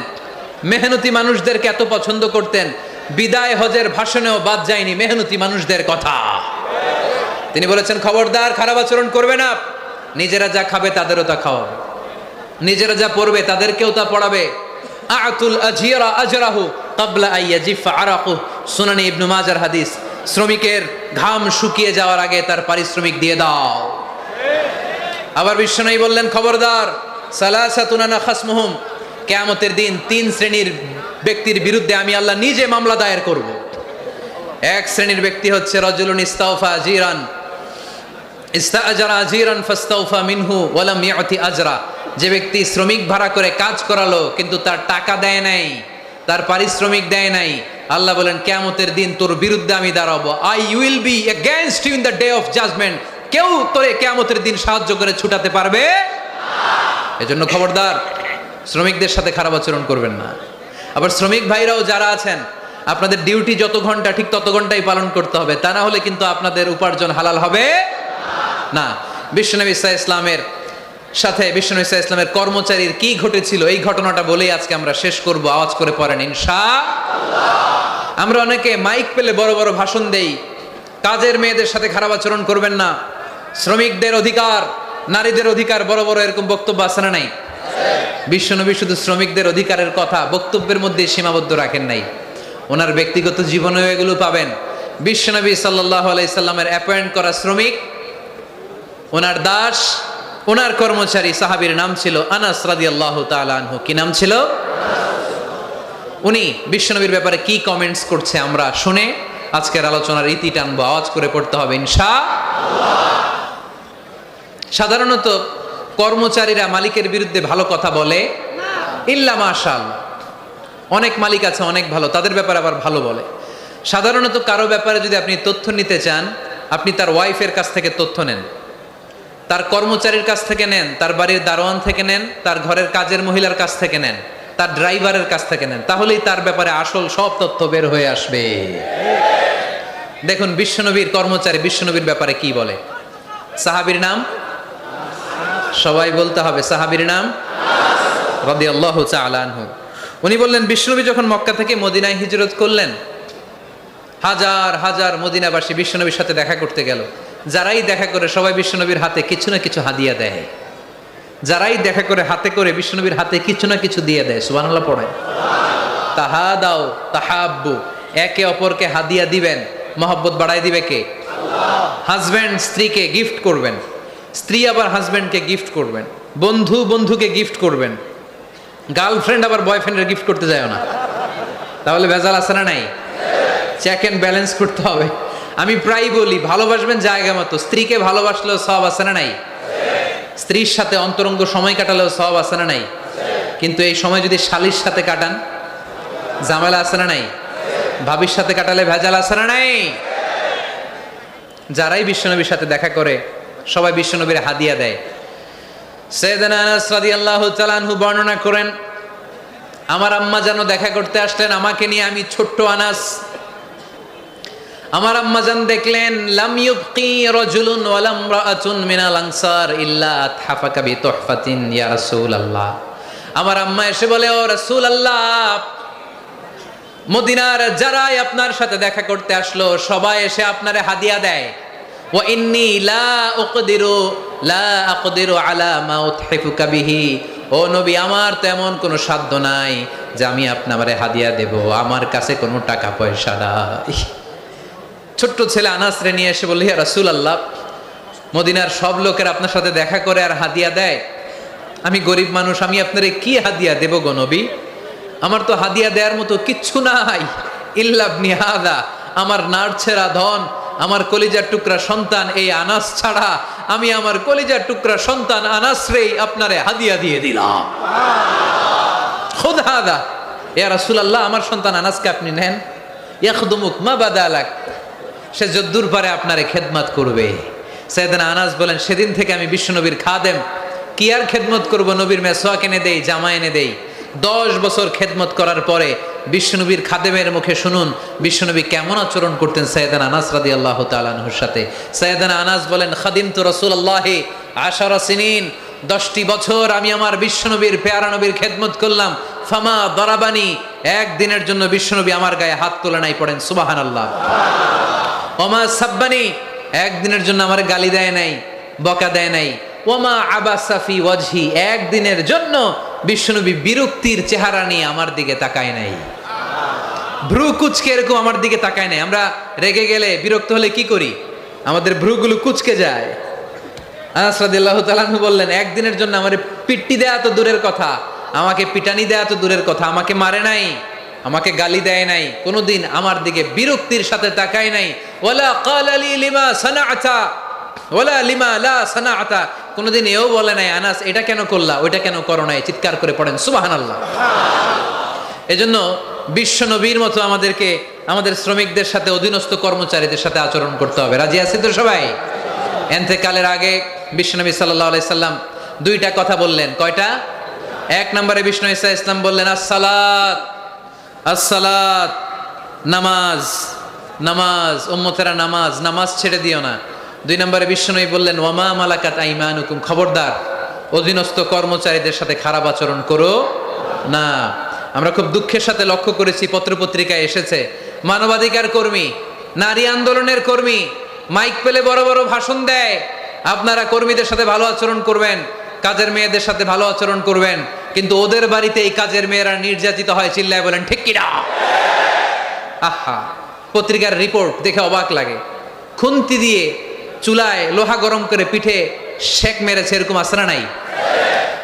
মেহনতি মানুষদেরকে এত পছন্দ করতেন। বিদায় হজের ভাষণেও বাদ যায়নি মেহনতি মানুষদের কথা। তিনি বলেছেন, খবরদার খারাপ আচরণ করবে না। নিজেরা যা খাবে তাদেরও তা খাওয়াবে, নিজেরা যা পড়বে তাদেরকেও তা পড়াবে। আতুল আজিরা আজরাহু ক্বাবলা আইয়াজিফা আরাকু, সুনানে ইবনে মাজার হাদিস। শ্রমিকের ঘাম শুকিয়ে যাওয়ার আগে তার পারিশ্রমিক দিয়ে দাও। আবার বিশ্বনবী বললেন, খবরদার, সালাসাতুন আনা খাসমুহুম, কিয়ামতের দিন 3 শ্রেণীর ব্যক্তির বিরুদ্ধে আমি আল্লাহ নিজে মামলা দায়ের করব। এক শ্রেণীর ব্যক্তি হচ্ছে রাজুলুন ইস্তাওফা আজিরান, ইস্তাআজারা আজিরান ফাস্তাওফা মিনহু ওয়া লাম ইয়াতি আজরা। যে ব্যক্তি শ্রমিক ভাড়া করে কাজ করালো কিন্তু তার টাকা দেয় নাই, তার পারিশ্রমিক দেয় নাই, আল্লাহ বলেন কিয়ামতের দিন তোর বিরুদ্ধে আমি দাঁড়াবো। I will be against you in the day of judgement. কেউ তোরে কিয়ামতের দিন সাহায্য করে ছুটাতে পারবে না। এজন্য খবরদার, শ্রমিকদের সাথে খারাপ আচরণ করবেন না। আবার শ্রমিক ভাইরাও যারা আছেন, আপনাদের ডিউটি যত ঘন্টা ঠিক তত ঘন্টাই পালন করতে হবে, তা না হলে কিন্তু আপনাদের উপার্জন হালাল হবে না। বিশ্বনবী ইসলামের সাথে বিশ্বনবী ইসলামের কর্মচারীর কি ঘটেছিল, এই ঘটনাটা বলেই আজকে আমরা শেষ করব। আওয়াজ করে পড়েন ইনশাআল্লাহ। আমরা অনেকে মাইক পেলে বড় বড় ভাষণ দেই, কাজের মেয়েদের সাথে খারাপ আচরণ করবেন না, শ্রমিকদের অধিকার, নারীদের অধিকার, বড় বড় এরকম বক্তব্য আছে না নাই? বিশ্বনবী শুধু শ্রমিকদের অধিকারের কথা বক্তব্যের মধ্যে সীমাবদ্ধ রাখেন নাই, ওনার ব্যক্তিগত জীবনেও এগুলো পাবেন। বিশ্বনবী সাল্লাল্লাহু আলাইহি সাল্লামের অ্যাপয়েন্ট করা শ্রমিক, ওনার দাস, ওনার কর্মচারী সাহাবীর নাম ছিল আনাস রাদিয়াল্লাহু তাআলা আনহু। কি নাম ছিল? উনি বিশ্বনবীর ব্যাপারে কি কমেন্টস করছে আমরা শুনে আজকের আলোচনার ইতি টানবো। আওয়াজ করে পড়তে হবে ইনশাআল্লাহ। সাধারণত কর্মচারীরা মালিকের বিরুদ্ধে ভালো কথা বলে ইল্লা মাশাআল্লাহ। অনেক মালিক আছে অনেক ভালো, তাদের ব্যাপারে আবার ভালো বলে। সাধারণত কারো ব্যাপারে যদি আপনি তথ্য নিতে চান, আপনি তার ওয়াইফের কাছ থেকে তথ্য নেন, তার কর্মচারীর কাছ থেকে নেন, তার বাড়ির দারোয়ান থেকে নেন, তার ঘরের কাজের মহিলার কাছ থেকে নেন, তার ড্রাইভারের কাছ থেকে নেন, তাহলেই তার ব্যাপারে আসল সব তথ্য বের হয়ে আসবে। দেখুন বিশ্বনবীর কর্মচারী বিশ্বনবীর ব্যাপারে কি বলে। সাহাবীর নাম সবাই বলতে হবে, সাহাবীর নাম রাদিয়াল্লাহু তাআলা আনহু। উনি বললেন বিশ্বনবী যখন মক্কা থেকে মদিনায় হিজরত করলেন, হাজার হাজার মদিনাবাসী বিশ্বনবীর সাথে দেখা করতে গেল। যারাই দেখা করে সবাই বিশ্বনবীর হাতে কিছু না কিছু হাদিয়া দেয়। যারাই দেখা করে হাতে করে বিশ্বনবীর হাতে কিছু না কিছু দিয়ে দেয়। সুবহানাল্লাহ পড়ে। তাহাদাও তাহাব্বু, একে অপরকে হাদিয়া দিবেন, মহব্বত বাড়ায় দিবে কে? হাজব্যান্ড স্ত্রীকে গিফট করবেন, স্ত্রী আবার হাজব্যান্ডকে গিফট করবেন, বন্ধু বন্ধুকে গিফট করবেন, গার্লফ্রেন্ড আবার বয়ফ্রেন্ডের গিফট করতে যায় না। তাহলে ভেজাল আছে না নাই? চেক এন্ড ব্যালেন্স করতে হবে। আমি প্রায় বলি ভালোবাসবেন জায়গা মতো, স্ত্রীকে ভালোবাসলেও সব আছে না নাই? স্ত্রীর সাথে অন্তরঙ্গ সময় কাটালেও সব আছে না নাই? কিন্তু এই সময় যদি শালীর সাথে কাটান, ঝামেলা আছে না নাই? ভাবির সাথে কাটালে ভেজাল আছে না নাই? যারাই বিশ্বনবীর সাথে দেখা করে সবাই বিশ্বনবীর হাদিয়া দেয়। সাইয়েদনা আনাস রাদিয়াল্লাহু তাআলা আনহু বর্ণনা করেন, আমার আম্মা যেন দেখা করতে আসলেন আমাকে নিয়ে, আমি ছোট্ট আনাস। আমার আম্মা জান দেখলেন লাম ইউবকি রাজুলুন ওয়ালা ইমরাআতুন মিনাল আনসার ইল্লা আতহাফাকা বিতুহফাতিন ইয়া রাসূলুল্লাহ। আমার আম্মা এসে বলে, ও রাসূলুল্লাহ, মদিনার যারাই আপনার সাথে দেখা করতে আসলো সবাই এসে আপনারে হাদিয়া দেয়। ওয়া ইন্নী লা আকদিরু আলা মা উতহিফুকা বিহি, ও নবী আমার তেমন কোনো সাধ্য নাই যে আমি আপনারে হাদিয়া দেব, আমার কাছে কোনো টাকা পয়সা নাই। ছোট্ট ছেলে আনাস রে নিয়ে এসে বলল, ইয়া রাসূলুল্লাহ, মদিনার সব লোকের আপনার সাথে দেখা করে আর হাদিয়া দেয়, আমি গরিব মানুষ, আমি আপনারে কি হাদিয়া দেব গো নবী? আমার তো হাদিয়া দেওয়ার মতো কিচ্ছু নাই। ইল্লা ইবনি হাদা, আমার নাড়ছেরা ধন, আমার কলিজার টুকরা সন্তান এই আনাস ছাড়া আমি আমার কলিজার টুকরা সন্তান আনাস রেই আপনারে হাদিয়া দিয়ে দিলাম। খুদ হাদা ইয়া রাসূলুল্লাহ, আমার সন্তান আনাসকে আপনি নেন। ইয়াখদুমুক মা বাদালাক, সে যদ্দূর পারে আপনারে খেদমত করবে। সাইয়েদনা আনাস বলেন, সেদিন থেকে আমি বিশ্বনবীর খাদেম। কি আর খেদমত করব, নবীর মেসওয়াক এনে দেই, জামা এনে দেই। 10 বছর খেদমত করার পরে বিশ্বনবীর খাদেমের মুখে শুনুন বিশ্বনবী কেমন আচরণ করতেন সাইয়েদনা আনাস রাদিয়াল্লাহু তাআলা আনহুর সাথে। সাইয়েদনা আনাস বলেন, খাদিমতু রাসূলুল্লাহি 10 সিনিন, 10টি বছর আমি আমার বিশ্বনবীর পেয়ারা নবীর খেদমত করলাম। ফামা দারাবানি, একদিনের জন্য বিশ্বনবী আমার গায়ে হাত তোলে নাই। পড়েন সুবহানাল্লাহ। ওমা সাব্বানি, একদিনের জন্য আমার গালি দেয় নাই, বকা দেয় নাই। ওমা আবাসা ফি ওয়াজহি, একদিনের জন্য বিশ্বনবী বিরক্তির চেহারা নিয়ে আমার দিকে তাকায় নাই, ভ্রু কুচকে এরকম আমার দিকে তাকায় নাই। আমরা রেগে গেলে বিরক্ত হলে কি করি? আমাদের ভ্রুগুলো কুচকে যায়। আনাস রাদিয়াল্লাহু তাআলা আনহু বললেন, একদিনের জন্য আমারে পিট্টি দেয়া তো দূরের কথা, আমাকে পিটানি দেয়া তো দূরের কথা, আমাকে মারে নাই, আমাকে গালি দেয় নাই, কোনোদিন আমার দিকে বিরক্তির সাথে তাকায় নাই। ওয়ালা ক্বালা লি লিমা সানাআতা ওয়ালা লিমা লা সানাআতা, কোনোদিন এও বলে নাই আনাস এটা কেন করলা, ওইটা কেন করো নাই। চিৎকার করে পড়েন সুবহানাল্লাহ। এজন্য বিশ্ব নবীর মতো আমাদেরকে আমাদের শ্রমিকদের সাথে, অধীনস্থ কর্মচারীদের সাথে আচরণ করতে হবে। রাজি আছি তো সবাই? এতেকালের আগে বিশ্বনবী সাল্লাল্লাহু আলাইহি সাল্লাম 2টা কথা বললেন। কয়টা? 1 নম্বরে বিষ্ণু ঈসা ইসলাম বললেন আসসালাত, আসসালাত, নামাজ, নামাজ, উম্মতেরা নামাজ, নামাজ ছেড়ে দিও না। 2 নম্বরে বিশ্বনবী বললেন ওয়ামা মালাকাত আইমানুকুম, খবরদার অধীনস্থ কর্মচারীদের সাথে খারাপ আচরণ করো না। আমরা খুব দুঃখের সাথে লক্ষ্য করেছি, পত্রপত্রিকায় এসেছে মানবাধিকার কর্মী, নারী আন্দোলনের কর্মী মাইক পেলে বড় বড় ভাষণ দেয়, আপনারা কর্মীদের সাথে ভালো আচরণ করবেন, কাজের মেয়েদের সাথে ভালো আচরণ করবেন, কিন্তু ওদের বাড়িতে এই কাজের মেয়েরা নির্যাতিত হয়। চিল্লায় বলেন ঠিক কিনা? আহা, পত্রিকার রিপোর্ট দেখে অবাক লাগে। খুন্তি দিয়ে চুলায় লোহা গরম করে পিঠে শেক মেরেছে, এরকম আছে না নাই?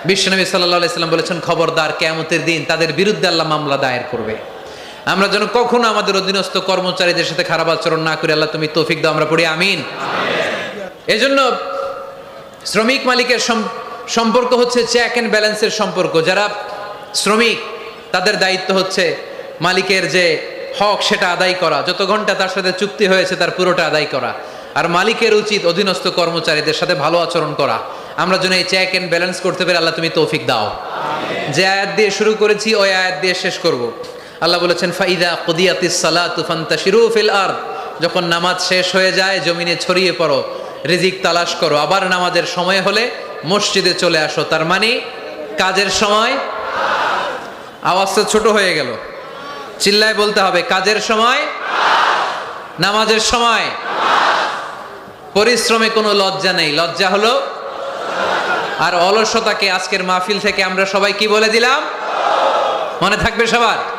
বিশ্বনবী সাল্লাল্লাহু আলাইহি সাল্লাম বলেছেন খবরদার, কিয়ামতের দিন তাদের বিরুদ্ধে আল্লাহ মামলা দায়ের করবে। আমরা যেন কখনো আমাদের অধীনস্থ কর্মচারীদের সাথে খারাপ আচরণ না করি। আল্লাহ তুমি তৌফিক দাও, আমরা পড়ি আমিন। এজন্য শ্রমিক মালিকের সম্পর্ক হচ্ছে চেক এন্ড ব্যালেন্সের সম্পর্ক। যারা শ্রমিক তাদের দায়িত্ব হচ্ছে মালিকের যে হক সেটা আদায় করা, যত ঘন্টা তার সাথে চুক্তি হয়েছে তার পুরোটা আদায় করা। আর মালিকের উচিত অধীনস্থ কর্মচারীদের সাথে ভালো আচরণ করা। আমরা যেন এই চেক এন্ড ব্যালেন্স করতে পারি, আল্লাহ তুমি তৌফিক দাও। যে আয়াত দিয়ে শুরু করেছি ওই আয়াত দিয়ে শেষ করব। আল্লাহ বলেছেন ফাইদা কুদিয়াতিস সালাতু ফান্তাশিরু ফিল আরদ, যখন নামাজ শেষ হয়ে যায় জমিনে ছড়িয়ে পড়ো, রিজিক তালাশ করো। আবার নামাজের সময় হলে মসজিদে চলে আসো। তার মানে কাজের সময়, আওয়াজটা ছোট হয়ে গেল, চিল্লায় বলতে হবে, কাজের সময়, নামাজের সময়। পরিশ্রমে কোনো লজ্জা নেই, লজ্জা হলো আর অলসতাকে আজকের মাহফিল থেকে আমরা সবাই কি বলে দিলাম, মনে থাকবে সবার।